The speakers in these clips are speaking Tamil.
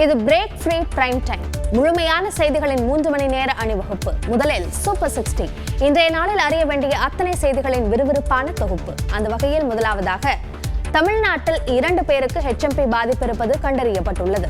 இது பிரேக் ஃப்ரீ பிரைம் டைம். முழுமையான செய்திகளின் 3 மணி நேர அணிவகுப்பு. முதலில் சூப்பர் 60. இன்றைய நாளில் அறிய வேண்டிய அத்தனை செய்திகளின் விறுவிறுப்பான தொகுப்பு. அந்த வகையில் முதலாவதாக, தமிழ்நாட்டில் 2 பேருக்கு HMP பாதிப்பு இருப்பது கண்டறியப்பட்டுள்ளது.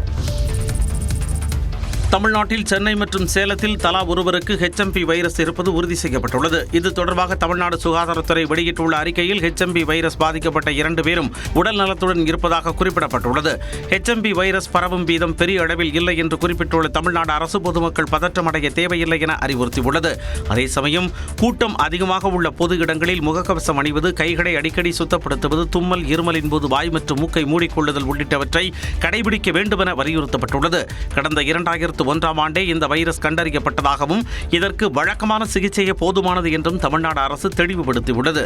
தமிழ்நாட்டில் சென்னை மற்றும் சேலத்தில் தலா ஒருவருக்கு HMP வைரஸ் இருப்பது உறுதி செய்யப்பட்டுள்ளது. இது தொடர்பாக தமிழ்நாடு சுகாதாரத்துறை வெளியிட்டுள்ள அறிக்கையில் HMP வைரஸ் பாதிக்கப்பட்ட 2 பேரும் உடல் நலத்துடன் இருப்பதாக குறிப்பிடப்பட்டுள்ளது. HMP வைரஸ் பரவும் வீதம் பெரிய அளவில் இல்லை என்று குறிப்பிட்டுள்ள தமிழ்நாடு அரசு பொதுமக்கள் பதற்றமடைய தேவையில்லை என அறிவுறுத்தியுள்ளது. அதே சமயம் கூட்டம் அதிகமாக உள்ள பொது இடங்களில் முகக்கவசம் அணிவது, கைகளை அடிக்கடி சுத்தப்படுத்துவது, தும்மல், இருமலின் போது வாய் மற்றும் மூக்கை மூடிக்கொள்ளுதல் உள்ளிட்டவற்றை கடைபிடிக்க வேண்டும் என வலியுறுத்தப்பட்டுள்ளது. கடந்த 2001ஆம் ஆண்டே இந்த வைரஸ் கண்டறியப்பட்டதாகவும் இதற்கு வழக்கமான சிகிச்சையே போதுமானது என்றும் தமிழ்நாடு அரசு தெளிவுபடுத்தியுள்ளது.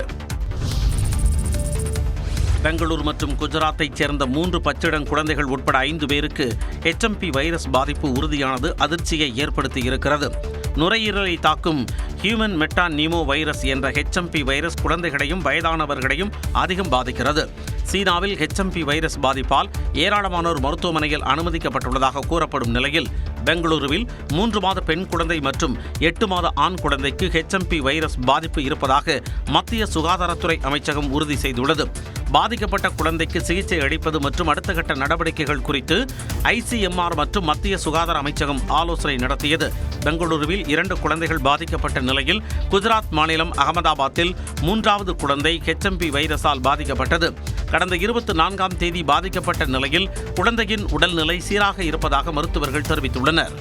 பெங்களூர் மற்றும் குஜராத்தைச் சேர்ந்த 3 பச்சிளம் குழந்தைகள் உட்பட 5 பேருக்கு HMP வைரஸ் பாதிப்பு உறுதியானது அதிர்ச்சியை ஏற்படுத்தியிருக்கிறது. நுரையீரலை தாக்கும் ஹியூமன் மெட்டானிமோ வைரஸ் என்ற HMP வைரஸ் குழந்தைகளையும் வயதானவர்களையும் அதிகம் பாதிக்கிறது. சீனாவில் HMP வைரஸ் பாதிப்பால் ஏராளமானோர் மருத்துவமனையில் அனுமதிக்கப்பட்டுள்ளதாக கூறப்படும் நிலையில், பெங்களூருவில் 3 மாத பெண் குழந்தை மற்றும் 8 மாத ஆண் குழந்தைக்கு HMP வைரஸ் பாதிப்பு இருப்பதாக மத்திய சுகாதாரத்துறை அமைச்சகம் உறுதி செய்துள்ளது. பாதிக்கப்பட்ட குழந்தைக்கு சிகிச்சை அளிப்பது மற்றும் அடுத்த கட்ட நடவடிக்கைகள் குறித்து ICMR மற்றும் மத்திய சுகாதார அமைச்சகம் ஆலோசனை நடத்தியது. பெங்களூருவில் 2 குழந்தைகள் பாதிக்கப்பட்ட நிலையில், குஜராத் மாநிலம் அகமதாபாத்தில் 3வது குழந்தை HMP வைரஸால் பாதிக்கப்பட்டது. கடந்த 24ஆம் தேதி பாதிக்கப்பட்ட நிலையில் குழந்தையின் உடல்நிலை சீராக இருப்பதாக மருத்துவர்கள் தெரிவித்துள்ளனர்.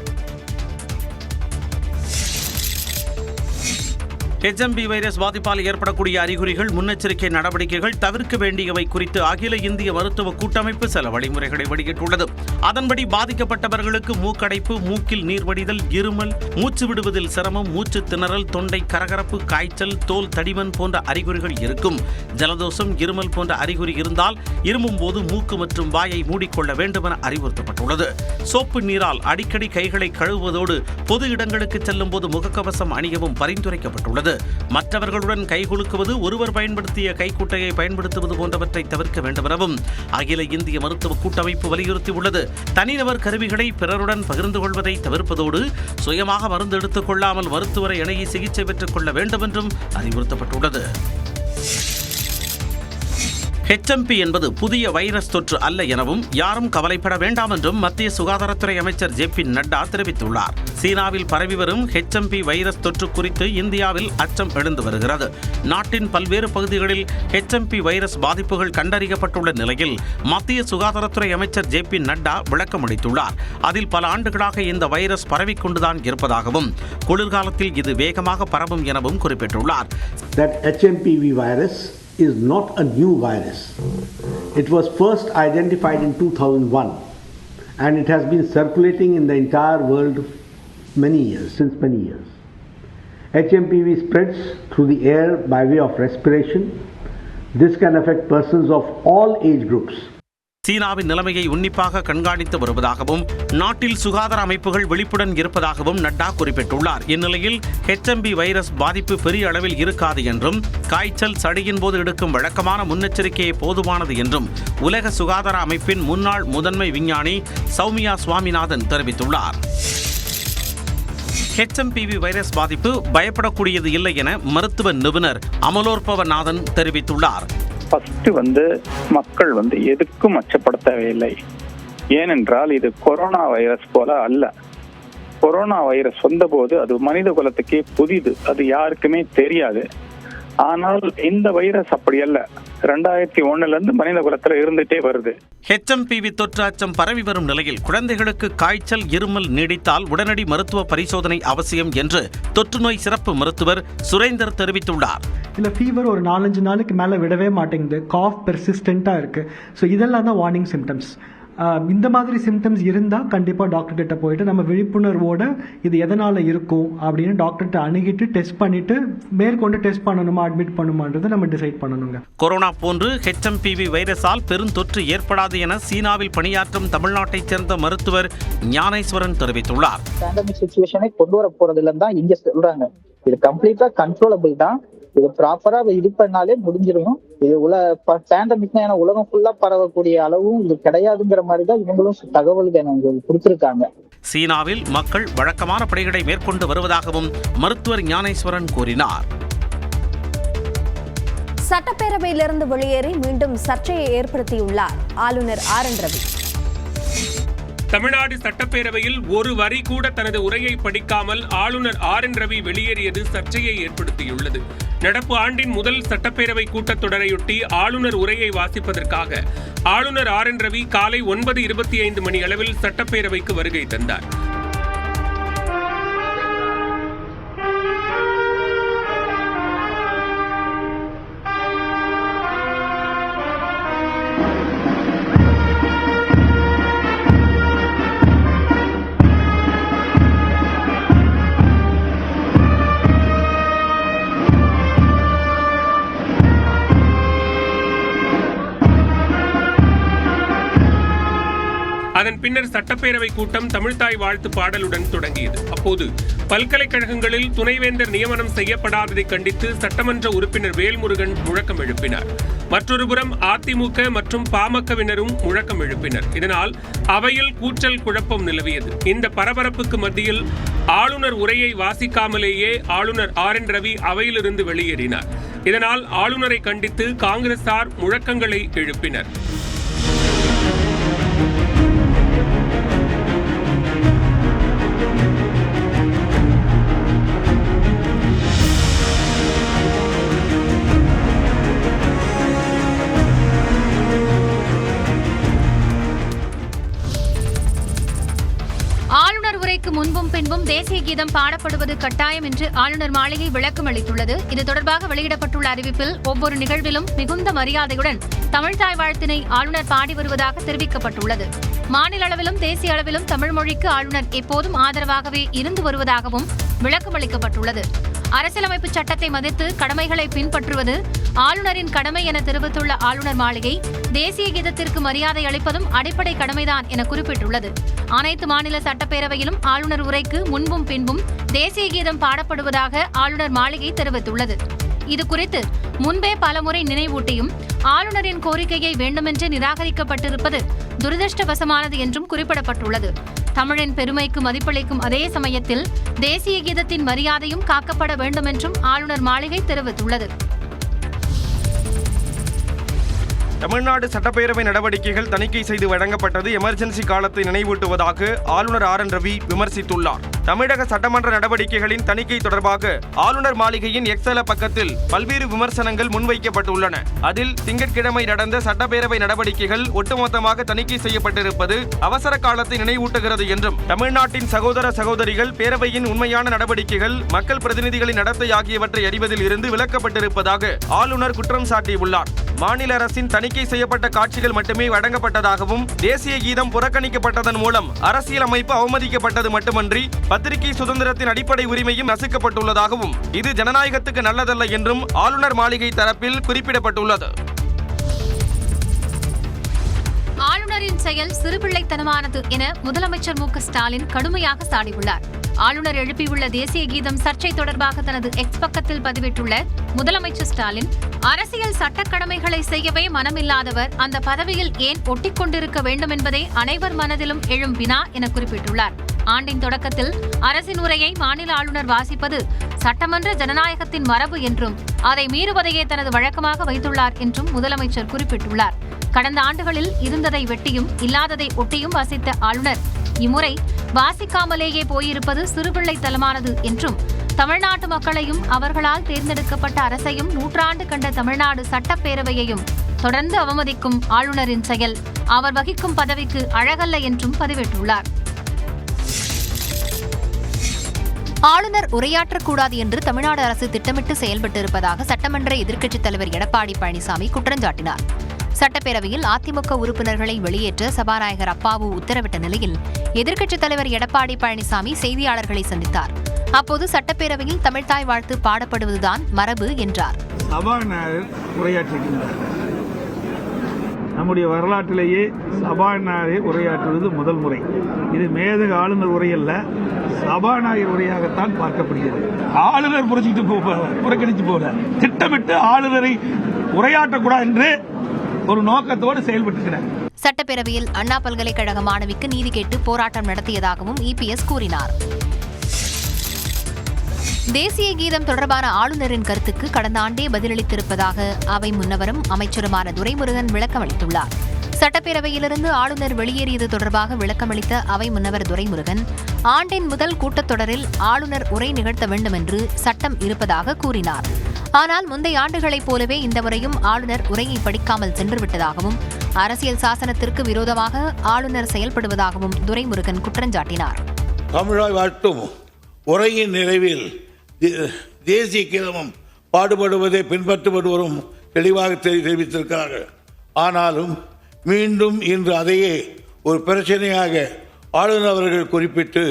HMP வைரஸ் பாதிப்பால் ஏற்படக்கூடிய அறிகுறிகள், முன்னெச்சரிக்கை நடவடிக்கைகள், தவிர்க்க வேண்டியவை குறித்து அகில இந்திய மருத்துவ கூட்டமைப்பு சில வழிமுறைகளை வெளியிட்டுள்ளது. அதன்படி பாதிக்கப்பட்டவர்களுக்கு மூக்கடைப்பு, மூக்கில் நீர் வடிதல், இருமல், மூச்சு விடுவதில் சிரமம், மூச்சு திணறல், தொண்டை கரகரப்பு, காய்ச்சல், தோல் தடிமன் போன்ற அறிகுறிகள் இருக்கும். ஜலதோஷம், இருமல் போன்ற அறிகுறி இருந்தால் இருமும் போது மூக்கு மற்றும் வாயை மூடிக்கொள்ள வேண்டும் என அறிவுறுத்தப்பட்டுள்ளது. சோப்பு நீரால் அடிக்கடி கைகளை கழுவுவதோடு பொது இடங்களுக்கு செல்லும் போது முகக்கவசம் அணியவும் பரிந்துரைக்கப்பட்டுள்ளது. மற்றவர்களுடன் கைகுலுக்குவது, ஒருவர் பயன்படுத்திய கைக்குட்டையை பயன்படுத்துவது போன்றவற்றை தவிர்க்க வேண்டும் எனவும் அகில இந்திய மருத்துவ கூட்டமைப்பு வலியுறுத்தியுள்ளது. தனிநபர் கருவிகளை பிறருடன் பகிர்ந்து கொள்வதை தவிர்ப்பதோடு சுயமாக மருந்து எடுத்துக் கொள்ளாமல் மருத்துவரை அணுகி சிகிச்சை பெற்றுக் கொள்ள வேண்டும் என்றும் அறிவுறுத்தப்பட்டுள்ளது. HMP என்பது புதிய வைரஸ் தொற்று அல்ல எனவும் யாரும் கவலைப்பட வேண்டாம் என்றும் மத்திய சுகாதாரத்துறை அமைச்சர் JP நட்டா தெரிவித்துள்ளார். சீனாவில் பரவி வரும் HMP வைரஸ் தொற்று குறித்து இந்தியாவில் அச்சம் எழுந்து வருகிறது. நாட்டின் பல்வேறு பகுதிகளில் HMP வைரஸ் பாதிப்புகள் கண்டறியப்பட்டுள்ள நிலையில் மத்திய சுகாதாரத்துறை அமைச்சர் JP நட்டா விளக்கம் அளித்துள்ளார். அதில் பல ஆண்டுகளாக இந்த வைரஸ் பரவிக்கொண்டுதான் இருப்பதாகவும், குளிர்காலத்தில் இது வேகமாக பரவும் எனவும் குறிப்பிட்டுள்ளார். HMPV virus is not a new virus. It was first identified in 2001 and it has been circulating in the entire world since many years. HMPV spreads through the air by way of respiration. This can affect persons of all age groups. சீனாவின் நிலைமையை உன்னிப்பாக கண்காணித்து வருவதாகவும், நாட்டில் சுகாதார அமைப்புகள் விழிப்புடன் இருப்பதாகவும் நட்டா குறிப்பிட்டுள்ளார். இந்நிலையில் HMP வைரஸ் பாதிப்பு பெரிய அளவில் இருக்காது என்றும், காய்ச்சல், சளியின் போது எடுக்கும் வழக்கமான முன்னெச்சரிக்கையே போதுமானது என்றும் உலக சுகாதார அமைப்பின் முன்னாள் முதன்மை விஞ்ஞானி சௌமியா சுவாமிநாதன் தெரிவித்துள்ளார். HMPV வைரஸ் பாதிப்பு பயப்படக்கூடியது இல்லை என மருத்துவ நிபுணர் அமலோற்பவநாதன் தெரிவித்துள்ளார். ஃபர்ஸ்ட் மக்கள் எதுக்கும் அச்சப்பட தேவையில்லை. ஏனென்றால் இது கொரோனா வைரஸ் போல அல்ல. கொரோனா வைரஸ் வந்தபோது அது மனித குலத்துக்கே புதிது, அது யாருக்குமே தெரியாது. ஆனால் இந்த வைரஸ் அப்படி அல்ல, 2001 மனித குலத்துல இருந்துட்டே வருது. HMPV தொற்று அச்சம் பரவி வரும் நிலையில் குழந்தைகளுக்கு காய்ச்சல், இருமல் நீடித்தால் உடனடி மருத்துவ பரிசோதனை அவசியம் என்று தொற்றுநோய் சிறப்பு மருத்துவர் சுரேந்தர் தெரிவித்துள்ளார். இல்லை, ஃபீவர் ஒரு 4-5 நாளுக்கு மேலே விடவே மாட்டேங்குது, காஃப் பெர்சிஸ்டண்ட்டாக இருக்குது. ஸோ இதெல்லாம் தான் வார்னிங் சிம்டம்ஸ். இந்த மாதிரி சிம்டம்ஸ் இருந்தால் கண்டிப்பாக டாக்டர் கிட்ட போயிட்டு நம்ம விழிப்புணர்வோட இது எதனால் இருக்கும் அப்படின்னு டாக்டர்கிட்ட அணுகிட்டு டெஸ்ட் பண்ணிட்டு மேற்கொண்டு டெஸ்ட் பண்ணணுமா அட்மிட் பண்ணுமான்றதை நம்ம டிசைட் பண்ணணுங்க. கொரோனா போன்று HMPV வைரஸால் பெருந்தொற்று ஏற்படாது என சீனாவில் பணியாற்றும் தமிழ்நாட்டைச் சேர்ந்த மருத்துவர் ஞானேஸ்வரன் தெரிவித்துள்ளார். பேண்டமிக் சிச்சுவேஷனை கொண்டு வர போறதுல தான் இங்க சொல்றாங்க. இது கம்ப்ளீட்டா கண்ட்ரோலபிள் தான். இது ப்ராப்பரா இது பண்ணாலே முடிஞ்சிடும். இது பேண்டமிக்னா ஏன்னா உலகம் ஃபுல்லா பரவக்கூடிய அளவும் இது கிடையாதுங்கிற மாதிரி தான் இவங்களும் தகவல்கள் கொடுத்திருக்காங்க. சீனாவில் மக்கள் வழக்கமான பணிகளை மேற்கொண்டு வருவதாகவும் மருத்துவர் ஞானேஸ்வரன் கூறினார். சட்டப்பேரவையிலிருந்து வெளியேறி மீண்டும் சர்ச்சையை ஏற்படுத்தியுள்ளார் ஆளுநர் RN ரவி. தமிழ்நாடு சட்டப்பேரவையில் ஒரு வரி கூட தனது உரையை படிக்காமல் ஆளுநர் RN ரவி வெளியேறியது சர்ச்சையை ஏற்படுத்தியுள்ளது. நடப்பு ஆண்டின் முதல் சட்டப்பேரவை கூட்டத்தொடரையொட்டி ஆளுநர் உரையை வாசிப்பதற்காக ஆளுநர் RN ரவி காலை 9:25 மணி அளவில் சட்டப்பேரவைக்கு வருகை தந்தார். அதன் பின்னர் சட்டப்பேரவை கூட்டம் தமிழ்தாய் வாழ்த்து பாடலுடன் தொடங்கியது. அப்போது பல்கலைக்கழகங்களில் துணைவேந்தர் நியமனம் செய்யப்படாததை கண்டித்து சட்டமன்ற உறுப்பினர் வேல்முருகன் முழக்கம் எழுப்பினார். மற்றொருபுறம் அதிமுக மற்றும் பாமகவினரும் முழக்கம் எழுப்பினர். இதனால் அவையில் கூச்சல் குழப்பம் நிலவியது. இந்த பரபரப்புக்கு மத்தியில் ஆளுநர் உரையை வாசிக்காமலேயே ஆளுநர் RN ரவி அவையிலிருந்து வெளியேறினார். இதனால் ஆளுநரை கண்டித்து காங்கிரசார் முழக்கங்களை எழுப்பினர். ஆளுநர் உரைக்கு முன்பும் பின்பும் தேசிய கீதம் பாடப்படுவது கட்டாயம் என்று ஆளுநர் மாளிகை விளக்கம் அளித்துள்ளது. இது தொடர்பாக வெளியிடப்பட்டுள்ள அறிவிப்பில் ஒவ்வொரு நிகழ்விலும் மிகுந்த மரியாதையுடன் தமிழ்தாய் வாழ்த்தினை ஆளுநர் பாடி வருவதாக தெரிவிக்கப்பட்டுள்ளது. மாநில அளவிலும் தேசிய அளவிலும் தமிழ் மொழிக்கு ஆளுநர் எப்போதும் ஆதரவாகவே இருந்து வருவதாகவும் விளக்கம் அளிக்கப்பட்டுள்ளது. அரசியலமைப்பு சட்டத்தை மதித்து கடமைகளை பின்பற்றுவது ஆளுநரின் கடமை என தெரிவித்துள்ள ஆளுநர் மாளிகை தேசிய கீதத்திற்கு மரியாதை அளிப்பதும் அடிப்படை கடமைதான் என குறிப்பிட்டுள்ளது. அனைத்து மாநில சட்டப்பேரவையிலும் ஆளுநர் உரைக்கு முன்பும் பின்பும் தேசிய கீதம் பாடப்படுவதாக ஆளுநர் மாளிகை தெரிவித்துள்ளது. இதுகுறித்து முன்பே பலமுறை நினைவூட்டியும் ஆளுநரின் கோரிக்கையை வேண்டுமென்றே நிராகரிக்கப்பட்டிருப்பது துரதிருஷ்டவசமானது என்றும் குறிப்பிடப்பட்டுள்ளது. தமிழின் பெருமைக்கு மதிப்பளிக்கும் அதே சமயத்தில் தேசிய கீதத்தின் மரியாதையும் காக்கப்பட வேண்டும் என்றும் ஆளுநர் மாளிகை தெரிவித்துள்ளது. தமிழ்நாடு சட்டப்பேரவை நடவடிக்கைகள் தணிக்கை செய்து வழங்கப்பட்டது எமர்ஜென்சி காலத்தை நினைவூட்டுவதாக ஆளுநர் RN ரவி விமர்சித்துள்ளார். தமிழக சட்டமன்ற நடவடிக்கைகளின் தணிக்கை தொடர்பாக ஆளுநர் மாளிகையின் எக்ஸல பக்கத்தில் பல்வேறு விமர்சனங்கள் முன்வைக்கப்பட்டுள்ளன. அதில் திங்கட்கிழமை நடந்த சட்டப்பேரவை நடவடிக்கைகள் ஒட்டுமொத்தமாக தணிக்கை செய்யப்பட்டிருப்பது அவசர காலத்தை நினைவூட்டுகிறது என்றும் தமிழ்நாட்டின் சகோதர சகோதரிகள் பேரவையின் உண்மையான நடவடிக்கைகள் மக்கள் பிரதிநிதிகளின் நடத்தை ஆகியவற்றை அறிவதில் இருந்து விலக்கப்பட்டிருப்பதாக ஆளுநர் குற்றம் சாட்டியுள்ளார். மாநில அரசின் தணிக்கை செய்யப்பட்ட காட்சிகள் மட்டுமே வழங்கப்பட்டதாகவும் தேசிய கீதம் புறக்கணிக்கப்பட்டதன் மூலம் அரசியலமைப்பு அவமதிக்கப்பட்டது மட்டுமன்றி பத்திரிகை சுதந்திரத்தின் அடிப்படை உரிமையும் நசுக்கப்பட்டுள்ளதாகவும் இது ஜனநாயகத்துக்கு நல்லதல்ல என்றும் ஆளுநர் மாளிகை தரப்பில் குறிப்பிடப்பட்டுள்ளது. ஆளுநரின் செயல் சிறுபிள்ளைத்தனமானது என முதலமைச்சர் மு.க. ஸ்டாலின் கடுமையாக சாடியுள்ளார். ஆளுநர் எழுப்பியுள்ள தேசிய கீதம் சர்ச்சை தொடர்பாக தனது எக்ஸ் பக்கத்தில் பதிவிட்டுள்ள முதலமைச்சர் ஸ்டாலின், அரசியல் சட்டக் கடமைகளை செய்யவே மனமில்லாதவர் அந்த பதவியில் ஏன் ஒட்டிக்கொண்டிருக்க வேண்டும் என்பதே அனைவர் மனதிலும் எழும் வினா என குறிப்பிட்டுள்ளார். ஆண்டின் தொடக்கத்தில் அரசின் உரையை மாநில ஆளுநர் வாசிப்பது சட்டமன்ற ஜனநாயகத்தின் மரபு என்றும் அதை மீறுவதையே தனது வழக்கமாக வைத்துள்ளார் என்றும் முதலமைச்சர் குறிப்பிட்டுள்ளார். கடந்த ஆண்டுகளில் இருந்ததை வெட்டியும் இல்லாததை ஒட்டியும் வாசித்த ஆளுநர் இம்முறை வாசிக்காமலேயே போயிருப்பது சிறுபிள்ளைத்தனமானது என்றும் தமிழ்நாட்டு மக்களையும் அவர்களால் தேர்ந்தெடுக்கப்பட்ட அரசையும் நூற்றாண்டு கண்ட தமிழ்நாடு சட்டப்பேரவையையும் தொடர்ந்து அவமதிக்கும் ஆளுநரின் செயல் அவர் வகிக்கும் பதவிக்கு அழகல்ல என்றும் பதிவிட்டுள்ளார். ஆளுநர் உரையாற்றக்கூடாது என்று தமிழ்நாடு அரசு திட்டமிட்டு செயல்பட்டிருப்பதாக சட்டமன்ற எதிர்க்கட்சித் தலைவர் எடப்பாடி பழனிசாமி குற்றஞ்சாட்டினார். சட்டப்பேரவையில் அதிமுக உறுப்பினர்களை வெளியேற்ற சபாநாயகர் அப்பாவு உத்தரவிட்ட நிலையில் எதிர்க்கட்சித் தலைவர் எடப்பாடி பழனிசாமி செய்தியாளர்களை சந்தித்தார். அப்போது சட்டப்பேரவையில் தமிழ்தாய் வாழ்த்து பாடப்படுவதுதான் மரபு என்றார். சபாநாயகர் உரையாற்றுகின்றார். நம்முடைய வரலாற்றிலேயே சபாநாயகரை உரையாற்றுவது முதல் முறை. இது மேதக ஆளுநர் உரை அல்ல, சபாநாயகர் உரையாகத்தான் பார்க்கப்படுகிறது. ஆளுநர் புறக்கணித்து போல திட்டமிட்டு ஆளுநரை உரையாற்றக்கூடாது என்று ஒரு நோக்கத்தோடு செயல்பட்டுகிறார். சட்டப்பேரவையில் அண்ணா பல்கலைக்கழக மாணவிக்கு நீதி கேட்டு போராட்டம் நடத்தியதாகவும் இபிஎஸ் கூறினார். தேசிய கீதம் தொடர்பான ஆளுநரின் கருத்துக்கு கடந்த ஆண்டே பதிலளித்திருப்பதாக அவை முன்னவரும் அமைச்சருமான துரைமுருகன் விளக்கமளித்துள்ளார். சட்டப்பேரவையிலிருந்து ஆளுநர் வெளியேறியது தொடர்பாக விளக்கமளித்த அவை முன்னவர் துரைமுருகன், ஆண்டின் முதல் கூட்டத்தொடரில் ஆளுநர் உரை நிகழ்த்த வேண்டும் என்று சட்டம் இருப்பதாக கூறினார். ஆனால் முந்தைய ஆண்டுகளைப் போலவே இந்த முறையும் ஆளுநர் உரையை படிக்காமல் சென்றுவிட்டதாகவும் அரசியல் சாசனத்திற்கு விரோதமாக ஆளுநர் செயல்படுவதாகவும் துரைமுருகன் குற்றஞ்சாட்டினார். தமிழாய் வாழ்த்தும் உரையின் நிறைவில் தேசிய கீதமும் பாடுபடுவதை பின்பற்றுபவரும் தெளிவாக தெரிவித்திருக்கிறார்கள். ஆனாலும் மீண்டும் இன்று அதையே ஒரு பிரச்சனையாக ஆளுநர் அவர்கள் குறிப்பிட்டு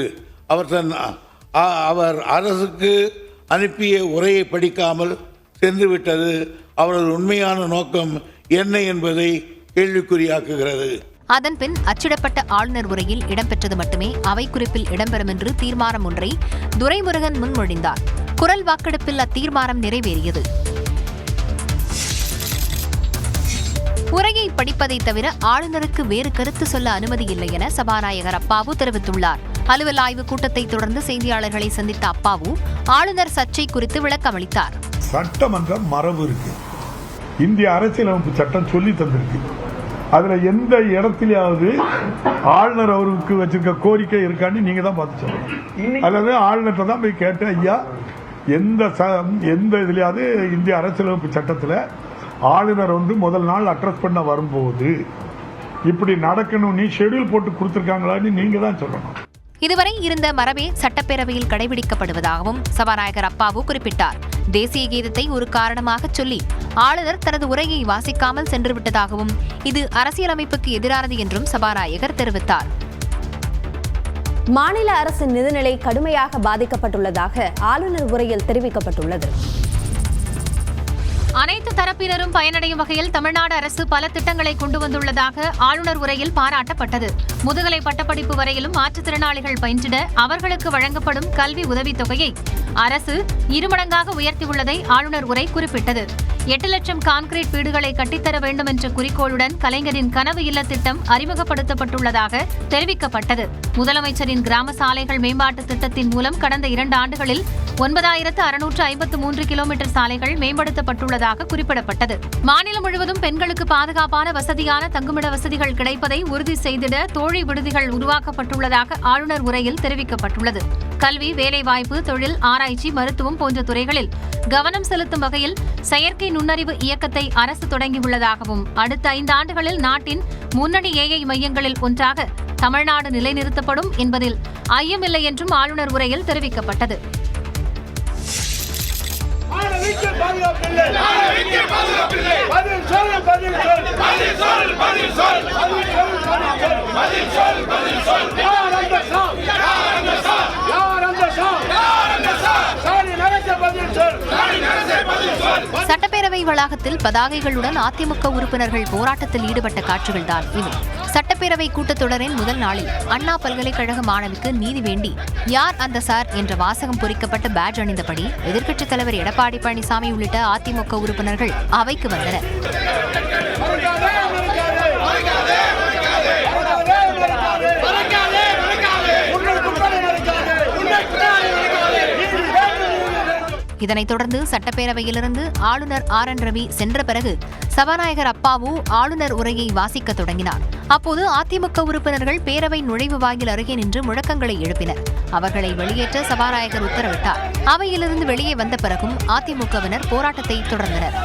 அவர் அரசுக்கு அனுப்பிய உரையை படிக்காமல் சென்றுவிட்டது அவரது உண்மையான நோக்கம் என்ன என்பதை கேள்விக்குறியாக்குகிறது. அதன்பின் அச்சிடப்பட்ட ஆளுநர் உரையில் இடம்பெற்றது மட்டுமே அவை குறிப்பில் இடம்பெறும் என்று தீர்மானம் ஒன்றை துரைமுருகன் முன்மொழிந்தார். குரல் வாக்கெடுப்பில் அத்தீர்மானம் நிறைவேறியது. உரையை படிப்பதை தவிர ஆளுநருக்கு வேறு கருத்து சொல்ல அனுமதி இல்லை என சபாநாயகர் அப்பாவு தெரிவித்துள்ளார். அலுவல் ஆய்வு கூட்டத்தை தொடர்ந்து செய்தியாளர்களை சந்தித்த அப்பாவு ஆளுநர் சர்ச்சை குறித்து விளக்கமளித்தார். சட்டமன்ற மரபு இருக்கு, இந்திய அரசியலமைப்பு சட்டம் சொல்லி தந்திருக்கு. அதுல எந்த இடத்திலேயாவது ஆளுநர் அவருக்கு வச்சிருக்க கோரிக்கை இருக்கான்னு நீங்க தான் பார்த்து சொல்லணும். அல்லது ஆளுநர்கிட்ட தான் போய் கேட்டேன், ஐயா எந்த இதுலயாவது இந்திய அரசியலமைப்பு சட்டத்தில் ஆளுநர் முதல் நாள் அட்ரஸ் பண்ண வரும்போது இப்படி நடக்கணும் நீ ஷெட்யூல் போட்டு கொடுத்திருக்காங்களான்னு நீங்க தான் சொல்லணும். இதுவரை இருந்த மரபே சட்டப்பேரவையில் கடைபிடிக்கப்படுவதாகவும் சபாநாயகர் அப்பாவு குறிப்பிட்டார். தேசிய கீதத்தை ஒரு காரணமாக சொல்லி ஆளுநர் தனது உரையை வாசிக்காமல் சென்றுவிட்டதாகவும் இது அரசியலமைப்புக்கு எதிரானது என்றும் சபாநாயகர் தெரிவித்தார். மாநில அரசின் நிதிநிலை கடுமையாக பாதிக்கப்பட்டுள்ளதாக ஆளுநர் உரையில் தெரிவிக்கப்பட்டுள்ளது. அனைத்து தரப்பினரும் பயனடையும் வகையில் தமிழ்நாடு அரசு பல திட்டங்களை கொண்டு வந்துள்ளதாக ஆளுநர் உரையில் பாராட்டப்பட்டது. முதுகலை பட்டப்படிப்பு வரையிலும் மாற்றுத்திறனாளிகள் பயின்றிட அவர்களுக்கு வழங்கப்படும் கல்வி உதவித் தொகையை அரசு 2 மடங்காக உயர்த்தியுள்ளதை ஆளுநர் உரை குறிப்பிட்டது. 8 லட்சம் கான்கிரீட் வீடுகளை கட்டித்தர வேண்டும் என்ற குறிக்கோளுடன் கலைஞரின் கனவு இல்ல திட்டம் அறிமுகப்படுத்தப்பட்டுள்ளதாக தெரிவிக்கப்பட்டது. முதலமைச்சரின் கிராம சாலைகள் மேம்பாட்டு திட்டத்தின் மூலம் கடந்த 2 ஆண்டுகளில் 9653 கிலோமீட்டர் சாலைகள் மேம்படுத்தப்பட்டுள்ளதாக குறிப்பிடப்பட்டது. மாநிலம் முழுவதும் பெண்களுக்கு பாதுகாப்பான வசதியான தங்குமிட வசதிகள் கிடைப்பதை உறுதி செய்திட தோழி விடுதிகள் உருவாக்கப்பட்டுள்ளதாக ஆளுநர் உரையில் தெரிவிக்கப்பட்டுள்ளது. கல்வி, வேலைவாய்ப்பு, தொழில், ஆராய்ச்சி, மருத்துவம் போன்ற துறைகளில் கவனம் செலுத்தும் வகையில் செயற்கை நுண்ணறிவு இயக்கத்தை அரசு தொடங்கியுள்ளதாகவும் அடுத்த 5 ஆண்டுகளில் நாட்டின் முன்னணி AI மையங்களில் ஒன்றாக தமிழ்நாடு நிலைநிறுத்தப்படும் என்பதில் ஐயமில்லை என்றும் ஆளுநர் உரையில் தெரிவிக்கப்பட்டது. சட்டப்பேரவை வளாகத்தில் பதாகைகளுடன் அதிமுக உறுப்பினர்கள் போராட்டத்தில் ஈடுபட்ட காட்சிகள்தான் இவை. சட்டப்பேரவை கூட்டத்தொடரின் முதல் நாளில் அண்ணா பல்கலைக்கழக மாணவிக்கு நீதி வேண்டி யார் அந்த சார் என்ற வாசகம் பொறிக்கப்பட்ட பேட்ஜ் அணிந்தபடி எதிர்க்கட்சித் தலைவர் எடப்பாடி பழனிசாமி உள்ளிட்ட அதிமுக உறுப்பினர்கள் அவைக்கு வந்தனர். இதனைத் தொடர்ந்து சட்டப்பேரவையிலிருந்து ஆளுநர் RN ரவி சென்ற பிறகு சபாநாயகர் அப்பாவு ஆளுநர் உரையை வாசிக்க தொடங்கினார். அப்போது அதிமுக உறுப்பினர்கள் பேரவை நுழைவு வாயில் அருகே நின்று முழக்கங்களை எழுப்பினர். அவர்களை வெளியேற்ற சபாநாயகர் உத்தரவிட்டார். அவையிலிருந்து வெளியே வந்த பிறகும் அதிமுகவினர் போராட்டத்தை தொடர்ந்தனர்.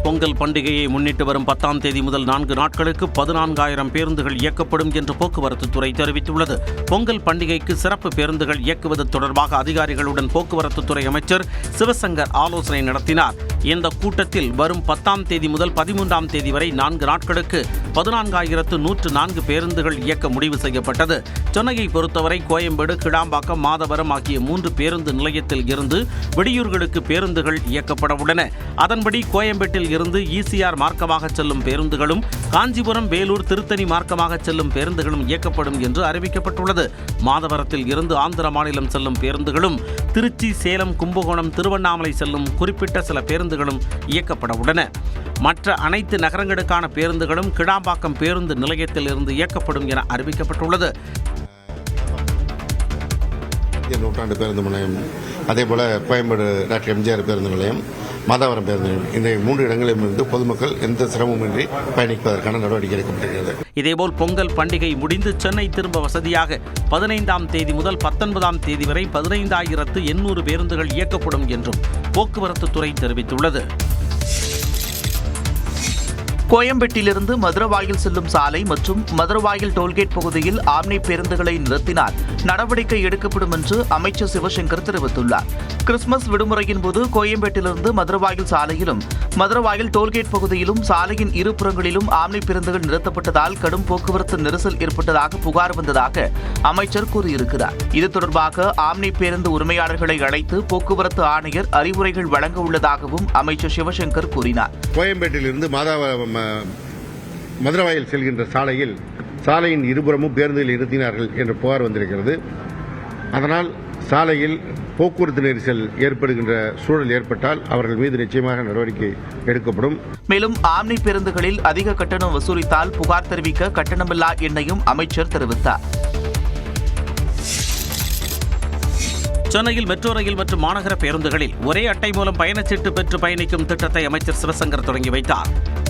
பொங்கல் பண்டிகையை முன்னிட்டு வரும் 10ஆம் தேதி முதல் 4 நாட்களுக்கு 14,000 பேருந்துகள் இயக்கப்படும் என்று போக்குவரத்து துறை தெரிவித்துள்ளது. பொங்கல் பண்டிகைக்கு சிறப்பு பேருந்துகள் இயக்குவது தொடர்பாக அதிகாரிகளுடன் போக்குவரத்து துறை அமைச்சர் சிவசங்கர் ஆலோசனை நடத்தினார். இந்த கூட்டத்தில் வரும் 10ஆம் தேதி முதல் 13ஆம் தேதி வரை 4 நாட்களுக்கு 14,104 பேருந்துகள் இயக்க முடிவு செய்யப்பட்டது. சென்னையை பொறுத்தவரை கோயம்பேடு, கிடாம்பாக்கம், மாதவரம் ஆகிய 3 பேருந்து நிலையத்தில் இருந்து வெளியூர்களுக்கு பேருந்துகள் இயக்கப்பட உள்ளன. அதன்படி கோயம்பேட்டில் இருந்து ECR மார்க்கமாக செல்லும் பேருந்துகளும், காஞ்சிபுரம், வேலூர், திருத்தணி மார்க்கமாக செல்லும் பேருந்துகளும் இயக்கப்படும் என்று அறிவிக்கப்பட்டுள்ளது. மாதவரத்தில் இருந்து ஆந்திர மாநிலம் செல்லும் பேருந்துகளும், திருச்சி, சேலம், கும்பகோணம், திருவண்ணாமலை செல்லும் குறிப்பிட்ட சில பேருந்துகளும் இயக்கப்பட உள்ளன. மற்ற அனைத்து நகரங்களுக்கான பேருந்துகளும் கிடாம்பாக்கம் பேருந்து நிலையத்தில் இருந்து இயக்கப்படும் என அறிவிக்கப்பட்டுள்ளது. நூற்றாண்டு பேருந்து நிலையம், அதேபோல கோயம்பேடு டாக்டர் எம்ஜிஆர் பேருந்து நிலையம், மாதவரம் பேருந்து நிலையம், இந்த 3 இடங்களிலும் இருந்து பொதுமக்கள் எந்த சிரமமின்றி பயணிப்பதற்கான நடவடிக்கை எடுக்கப்பட்டிருக்கிறது. இதேபோல் பொங்கல் பண்டிகை முடிந்து சென்னை திரும்ப வசதியாக 15ஆம் தேதி முதல் 19ஆம் தேதி வரை 15,800 பேருந்துகள் இயக்கப்படும் என்றும் போக்குவரத்து துறை தெரிவித்துள்ளது. கோயம்பேட்டிலிருந்து மதுரவாயில் செல்லும் சாலை மற்றும் மதுரவாயில் டோல்கேட் பகுதியில் ஆம்னி பேருந்துகளை நிறுத்தினால் நடவடிக்கை எடுக்கப்படும் என்று அமைச்சர் சிவசங்கர் தெரிவித்துள்ளார். கிறிஸ்துமஸ் விடுமுறையின் போது கோயம்பேட்டிலிருந்து மதுரவாயில் சாலையிலும் மதுரவாயில் டோல்கேட் பகுதியிலும் சாலையின் இருபுறங்களிலும் ஆம்னி பேருந்துகள் நிறுத்தப்பட்டதால் கடும் போக்குவரத்து நெரிசல் ஏற்பட்டதாக புகார் வந்ததாக அமைச்சர் கூறியிருக்கிறார். இது தொடர்பாக ஆம்னி பேருந்து உரிமையாளர்களை அழைத்து போக்குவரத்து ஆணையர் அறிவுரைகள் வழங்க உள்ளதாகவும் அமைச்சர் சிவசங்கர் கூறினார். கோயம்பேட்டிலிருந்து மதுரவாயில் செல்கின்ற சாலையின் இருபுறமும் பேருந்துகள் நிறுத்தினார்கள் என்ற புகார் வந்திருக்கிறது. அதனால் சாலையில் போக்குவரத்து நெரிசல் ஏற்படுகின்ற சூழல் ஏற்பட்டால் அவர்கள் மீது நிச்சயமாக நடவடிக்கை எடுக்கப்படும். மேலும் ஆம்னி பேருந்துகளில் அதிக கட்டணம் வசூலித்தால் புகார் தெரிவிக்க கட்டணமில்லா எண்ணையும் அமைச்சர் தெரிவித்தார். சென்னையில் மெட்ரோ ரயில் மற்றும் மாநகர பேருந்துகளில் ஒரே அட்டை மூலம் பயணச்சீட்டு பெற்று பயணிக்கும் திட்டத்தை அமைச்சர் சிவசங்கர் தொடங்கி வைத்தார்.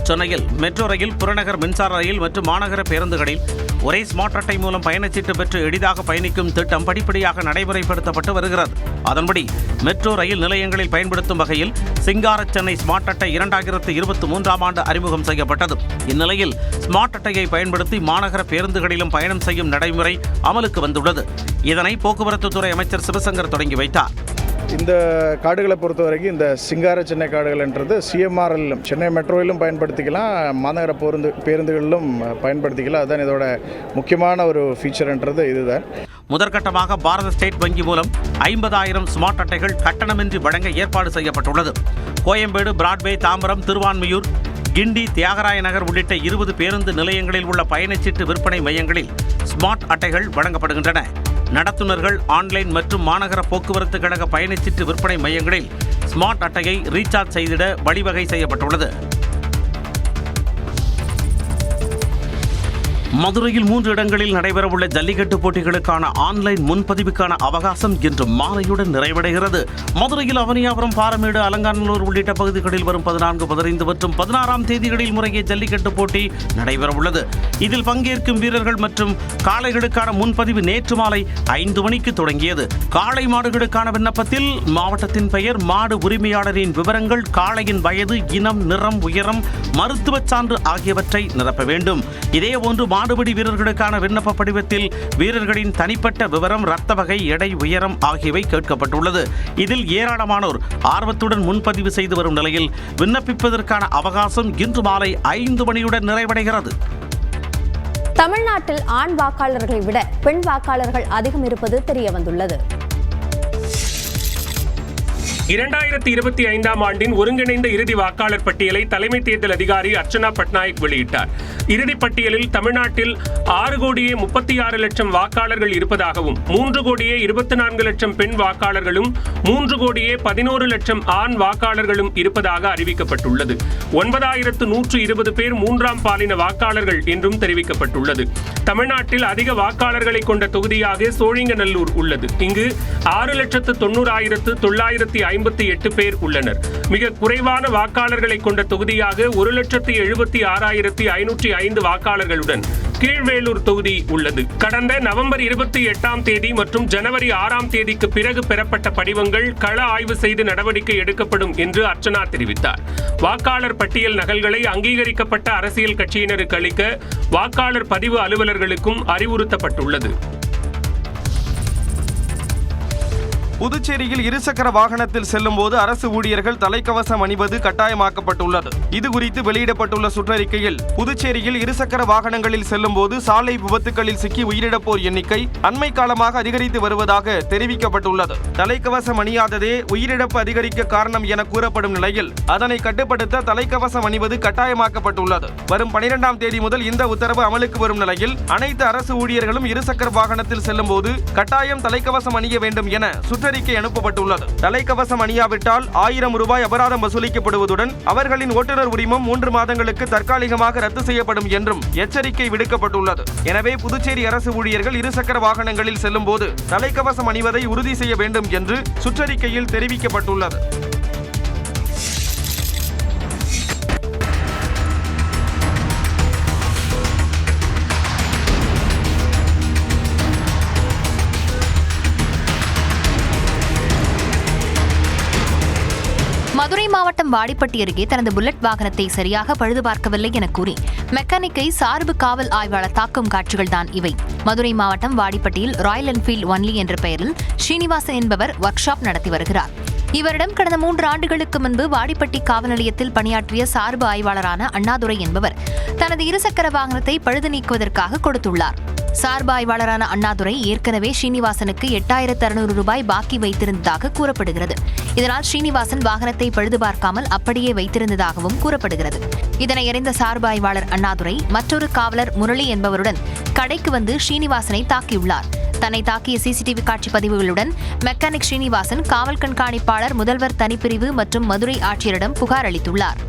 சென்னையில் மெட்ரோ ரயில், புறநகர் மின்சார ரயில் மற்றும் மாநகர பேருந்துகளில் ஒரே ஸ்மார்ட் அட்டை மூலம் பயணச்சீட்டு பெற்று எளிதாக பயணிக்கும் திட்டம் படிப்படியாக நடைமுறைப்படுத்தப்பட்டு வருகிறது. அதன்படி மெட்ரோ ரயில் நிலையங்களில் பயன்படுத்தும் வகையில் சிங்கார சென்னை ஸ்மார்ட் அட்டை 2023ஆம் ஆண்டு அறிமுகம் செய்யப்பட்டது. இந்நிலையில் ஸ்மார்ட் அட்டையை பயன்படுத்தி மாநகர பேருந்துகளிலும் பயணம் செய்யும் நடைமுறை அமலுக்கு வந்துள்ளது. இதனை போக்குவரத்து துறை அமைச்சர் சிவசங்கர் தொடங்கி வைத்தார். இந்த கார்டுகளை பொறுத்த வரைக்கும் இந்த சிங்கார சென்னை கார்டுகள்ன்றது CMRLலும் சென்னை மெட்ரோவிலும் பயன்படுத்திக்கலாம், மாநகர பேருந்துகளிலும் பயன்படுத்திக்கலாம். அதுதான் இதோட முக்கியமான ஒரு ஃபீச்சர்ன்றது இதுதான். முதற்கட்டமாக பாரத ஸ்டேட் வங்கி மூலம் 50,000 ஸ்மார்ட் அட்டைகள் கட்டணமின்றி வழங்க ஏற்பாடு செய்யப்பட்டுள்ளது. கோயம்பேடு, பிராட்வே, தாம்பரம், திருவான்மியூர், கிண்டி, தியாகராய நகர் உள்ளிட்ட 20 பேருந்து நிலையங்களில் உள்ள பயணச்சீட்டு விற்பனை மையங்களில் ஸ்மார்ட் அட்டைகள் வழங்கப்படுகின்றன. நடத்துனர்கள் ஆன்லைன் மற்றும் மாநகர போக்குவரத்து கழக பயணச்சீட்டு விற்பனை மையங்களில் ஸ்மார்ட் அட்டையை ரீசார்ஜ் செய்திட வழிவகை செய்யப்பட்டுள்ளது. மதுரையில் 3 இடங்களில் நடைபெறவுள்ள ஜல்லிக்கட்டு போட்டிகளுக்கான ஆன்லைன் முன்பதிவுக்கான அவகாசம் இன்று மாலையுடன் நிறைவடைகிறது. மதுரையில் அவனியாபுரம், பாரமேடு, அலங்காநல்லூர் உள்ளிட்ட பகுதிகளில் வரும் 14, 15 மற்றும் 16ஆம் தேதிகளில் முறையே ஜல்லிக்கட்டு போட்டி நடைபெறவுள்ளது. இதில் பங்கேற்கும் வீரர்கள் மற்றும் காளைகளுக்கான முன்பதிவு நேற்று மாலை 5 மணிக்கு தொடங்கியது. காளை மாடுகளுக்கான விண்ணப்பத்தில் மாவட்டத்தின் பெயர், மாடு உரிமையாளரின் விவரங்கள், காளையின் வயது, இனம், நிறம், உயரம், மருத்துவச் சான்று ஆகியவற்றை நிரப்ப வேண்டும். இதேபோன்று மாடுபிடி வீரர்களுக்கான விண்ணப்ப படிவத்தில் வீரர்களின் தனிப்பட்ட விவரம், இரத்த வகை, எடை, உயரம் ஆகியவை கேட்கப்பட்டுள்ளது. இதில் ஏராளமானோர் ஆர்வத்துடன் முன்பதிவு செய்து வரும் நிலையில் விண்ணப்பிப்பதற்கான அவகாசம் இன்று மாலை 5 மணியுடன் நிறைவடைகிறது. தமிழ்நாட்டில் ஆண் வாக்காளர்களை விட பெண் வாக்காளர்கள் அதிகம் இருப்பது தெரியவந்துள்ளது. 2025ஆம் ஆண்டின் ஒருங்கிணைந்த இறுதி வாக்காளர் பட்டியலை தலைமை தேர்தல் அதிகாரி அர்ச்சனா பட்நாயக் வெளியிட்டார். இறுதிப் பட்டியலில் தமிழ்நாட்டில் 6,36,00,000 வாக்காளர்கள் இருப்பதாகவும் 3,24,00,000 பெண் வாக்காளர்களும் 3,11,00,000 ஆண் வாக்காளர்களும் இருப்பதாக அறிவிக்கப்பட்டுள்ளது. 9,120 பேர் 3ஆம் பாலின வாக்காளர்கள் என்றும் தெரிவிக்கப்பட்டுள்ளது. தமிழ்நாட்டில் அதிக வாக்காளர்களை கொண்ட தொகுதியாக சோழிங்கநல்லூர் உள்ளது. இங்கு 6,90,958 பேர் உள்ளனர். மிக குறைவான வாக்காளர்களை கொண்ட தொகுதியாக 1,76,505 வாக்காளர்களுடன் கீழ்வேலூர் தொகுதி உள்ளது. கடந்த நவம்பர் 28ஆம் தேதி மற்றும் ஜனவரி 6ஆம் தேதிக்கு பிறகு பெறப்பட்ட படிவங்கள் கள ஆய்வு செய்து நடவடிக்கை எடுக்கப்படும் என்று அர்ச்சனா தெரிவித்தார். வாக்காளர் பட்டியல் நகல்களை அங்கீகரிக்கப்பட்ட அரசியல் கட்சியினருக்கு அளிக்க வாக்காளர் பதிவு அலுவலர்களுக்கும் அறிவுறுத்தப்பட்டுள்ளது. புதுச்சேரியில் இருசக்கர வாகனத்தில் செல்லும் போது அரசு ஊழியர்கள் தலைக்கவசம் அணிவது கட்டாயமாக்கப்பட்டுள்ளது. இதுகுறித்து வெளியிடப்பட்டுள்ள சுற்றறிக்கையில் புதுச்சேரியில் இருசக்கர வாகனங்களில் செல்லும் போது சாலை விபத்துகளில் சிக்கி உயிரிழப்போர் எண்ணிக்கை அண்மை காலமாக அதிகரித்து வருவதாக தெரிவிக்கப்பட்டுள்ளது. தலைக்கவசம் அணியாததே உயிரிழப்பு அதிகரிக்க காரணம் என கூறப்படும் நிலையில் அதனை கட்டுப்படுத்த தலைக்கவசம் அணிவது கட்டாயமாக்கப்பட்டுள்ளது. வரும் 12ஆம் தேதி முதல் இந்த உத்தரவு அமலுக்கு வரும் நிலையில் அனைத்து அரசு ஊழியர்களும் இருசக்கர வாகனத்தில் செல்லும் போது கட்டாயம் தலைக்கவசம் அணிய வேண்டும் என சுற்றறிக்கை அனுப்பப்பட்டுள்ளது. தலைக்கவசம் அணியாவிட்டால் 1000 ரூபாய் அபராதம் வசூலிக்கப்படுவதுடன் அவர்களின் ஓட்டுநர் உரிமம் 3 மாதங்களுக்கு தற்காலிகமாக ரத்து செய்யப்படும் என்றும் எச்சரிக்கை விடுக்கப்பட்டுள்ளது. எனவே புதுச்சேரி அரசு ஊழியர்கள் இருசக்கர வாகனங்களில் செல்லும் போது தலைக்கவசம் அணிவதை உறுதி செய்ய வேண்டும் என்று சுற்றறிக்கையில் தெரிவிக்கப்பட்டுள்ளது. மதுரை மாவட்டம் வாடிப்பட்டி அருகே தனது புல்லட் வாகனத்தை சரியாக பழுது பார்க்கவில்லை என கூறி மெக்கானிக்கை சார்பு காவல் ஆய்வாளர் தாக்கும் காட்சிகள் தான் இவை. மதுரை மாவட்டம் வாடிப்பட்டியில் ராயல் என்ஃபீல்ட் ஒன்லி என்ற பெயரில் ஸ்ரீனிவாசன் என்பவர் ஒர்க் ஷாப் நடத்தி வருகிறார். இவரிடம் கடந்த 3 ஆண்டுகளுக்கு முன்பு வாடிப்பட்டி காவல் நிலையத்தில் பணியாற்றிய சார்பு ஆய்வாளரான அண்ணாதுரை என்பவர் தனது இருசக்கர வாகனத்தை பழுது நீக்குவதற்காக கொடுத்துள்ளார். சார்பு ஆய்வாளரான அண்ணாதுரை ஏற்கனவே ஸ்ரீனிவாசனுக்கு 8600 ரூபாய் பாக்கி வைத்திருந்ததாக கூறப்படுகிறது. இதனால் ஸ்ரீனிவாசன் வாகனத்தை பழுது பார்க்காமல் அப்படியே வைத்திருந்ததாகவும் கூறப்படுகிறது. இதனை அறிந்த சார்பு ஆய்வாளர் அண்ணாதுரை மற்றொரு காவலர் முரளி என்பவருடன் கடைக்கு வந்து ஸ்ரீனிவாசனை தாக்கியுள்ளார். தன்னை தாக்கிய சிசிடிவி காட்சி பதிவுகளுடன் மெக்கானிக் ஸ்ரீனிவாசன் காவல் கண்காணிப்பாளர், முதல்வர் தனிப்பிரிவு மற்றும் மதுரை ஆட்சியரிடம் புகார் அளித்துள்ளார்.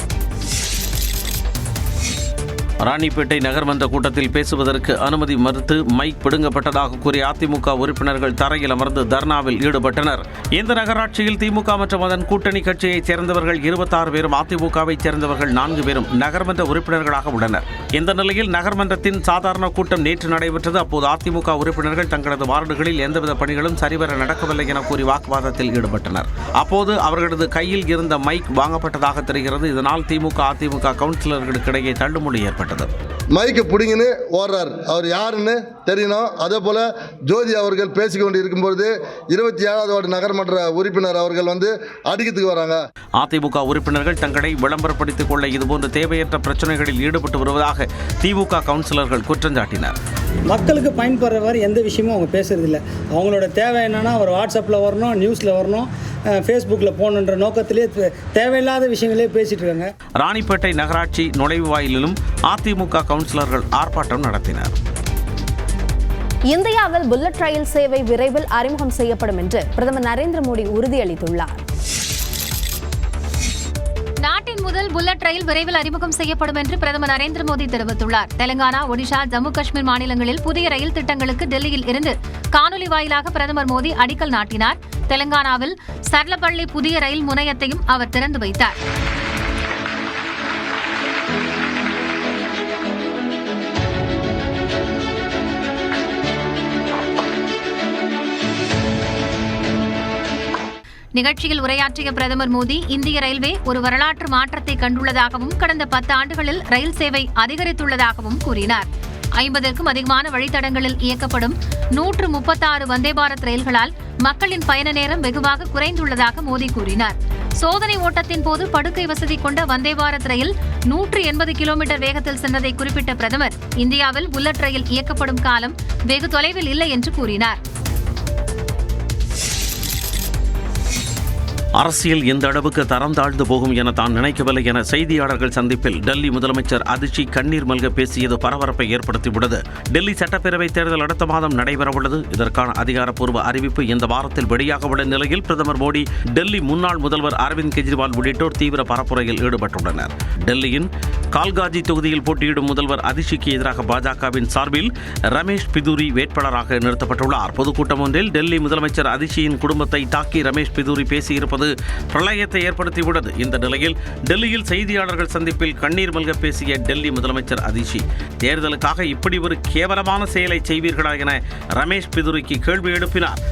ராணிப்பேட்டை நகர்மன்ற கூட்டத்தில் பேசுவதற்கு அனுமதி மறுத்து மைக் பிடுங்கப்பட்டதாக கூறிய அதிமுக உறுப்பினர்கள் தரையில் அமர்ந்து தர்ணாவில் ஈடுபட்டனர். இந்த நகராட்சியில் திமுக மற்றும் அதன் கூட்டணி கட்சியைச் சேர்ந்தவர்கள் 26 பேரும், அதிமுகவைச் சேர்ந்தவர்கள் 4 பேரும் நகர்மன்ற உறுப்பினர்களாக உள்ளனர். இந்த நிலையில் நகர்மன்றத்தின் சாதாரண கூட்டம் நேற்று நடைபெற்றது. அப்போது அதிமுக உறுப்பினர்கள் தங்களது வார்டுகளில் எந்தவித பணிகளும் சரிவர நடக்கவில்லை என கூறி வாக்குவாதத்தில் ஈடுபட்டனர். அப்போது அவர்களது கையில் இருந்த மைக் வாங்கப்பட்டதாக தெரிகிறது. இதனால் திமுக அதிமுக கவுன்சிலர்களுக்கு இடையே தள்ளுமுடி ஏற்பட்டது. மைக்கு பிடிங்கன்னு ஓடுறார். அவர் யாருன்னு தெரியணும். அதே போல ஜோதி அவர்கள் பேசிக்கொண்டு இருக்கும்போது 27வது வார்டு நகர்மன்ற உறுப்பினர் அவர்கள் வந்து அடிக்கிறதுக்கு வராங்க. அதிமுக உறுப்பினர்கள் தங்களை விளம்பரப்படுத்திக் கொள்ள இதுபோன்ற தேவையற்ற பிரச்சனைகளில் ஈடுபட்டு வருவதாக திமுக கவுன்சிலர்கள் குற்றம் சாட்டினர். மக்களுக்கு பயன்படுறவர் எந்த விஷயமும் அவங்க பேசுறதில்ல. அவங்களோட தேவை என்னன்னா ஒரு வாட்ஸ்அப்பில் வரணும், நியூஸில் வரணும், ஃபேஸ்புக்கில் போகணுன்ற நோக்கத்திலே தேவையில்லாத விஷயங்களே பேசிட்டு இருக்காங்க. ராணிப்பேட்டை நகராட்சி நுழைவு வாயிலிலும் அதிமுக கவுன்சிலர்கள் ஆர்ப்பாட்டம் நடத்தினர். இந்தியாவில் புல்லட் ரயில் சேவை விரைவில் அறிமுகம் செய்யப்படும் என்று பிரதமர் நரேந்திர மோடி உறுதியளித்துள்ளார். நாட்டின் முதல் புல்லட் ரயில் விரைவில் அறிமுகம் செய்யப்படும் என்று பிரதமர் நரேந்திர மோடி தெரிவித்துள்ளார். தெலங்கானா, ஒடிஷா, ஜம்மு காஷ்மீர் மாநிலங்களில் புதிய ரயில் திட்டங்களுக்கு டெல்லியில் இருந்து காணொலி வாயிலாக பிரதமர் மோடி அடிக்கல் நாட்டினார். தெலங்கானாவில் சர்லப்பள்ளி புதிய ரயில் முனையத்தையும் அவர் திறந்து வைத்தார். நிகழ்ச்சியில் உரையாற்றிய பிரதமர் மோடி இந்திய ரயில்வே ஒரு வரலாற்று மாற்றத்தை கண்டுள்ளதாகவும் கடந்த 10 ஆண்டுகளில் ரயில் சேவை அதிகரித்துள்ளதாகவும் கூறினார். 50க்கும் அதிகமான வழித்தடங்களில் இயக்கப்படும் 136 வந்தே பாரத் ரயில்களால் மக்களின் பயண நேரம் வெகுவாக குறைந்துள்ளதாக மோடி கூறினார். சோதனை ஓட்டத்தின் போது படுக்கை வசதி கொண்ட வந்தே பாரத் ரயில் 180 கிலோமீட்டர் வேகத்தில் சென்றதை குறிப்பிட்ட பிரதமர் இந்தியாவில் புல்லட் ரயில் இயக்கப்படும் காலம் வெகு தொலைவில் இல்லை என்று கூறினார். அரசியல் எந்த அளவுக்கு தரம் தாழ்ந்து போகும் என தான் நினைக்கவில்லை என செய்தியாளர்கள் சந்திப்பில் டெல்லி முதலமைச்சர் அதிஷி கண்ணீர் மல்க பேசியது பரபரப்பை ஏற்படுத்தியுள்ளது. டெல்லி சட்டப்பேரவை தேர்தல் அடுத்த மாதம் நடைபெறவுள்ளது. இதற்கான அதிகாரப்பூர்வ அறிவிப்பு இந்த வாரத்தில் வெளியாக உள்ள நிலையில் பிரதமர் மோடி, டெல்லி முன்னாள் முதல்வர் அரவிந்த் கெஜ்ரிவால் உள்ளிட்டோர் தீவிர பரப்புரையில் ஈடுபட்டுள்ளனர். டெல்லியின் கால்காஜி தொகுதியில் போட்டியிடும் முதல்வர் அதிஷிக்கு எதிராக பாஜகவின் சார்பில் ரமேஷ் பிதூரி வேட்பாளராக நிறுத்தப்பட்டுள்ளார். பொதுக்கூட்டம் ஒன்றில் டெல்லி முதலமைச்சர் அதிஷியின் குடும்பத்தை தாக்கி ரமேஷ் பிதூரி பேசியிருப்பது பிரளயத்தை ஏற்படுத்தியுள்ளது. இந்த நிலையில் டெல்லியில் செய்தியாளர்கள் சந்திப்பில் கண்ணீர் மல்க பேசிய டெல்லி முதலமைச்சர் அதிஷி, தேர்தலுக்காக இப்படி ஒரு கேவலமான செயலை செய்வீர்களா என ரமேஷ் பிதுரிக்கு கேள்வி எழுப்பினார்.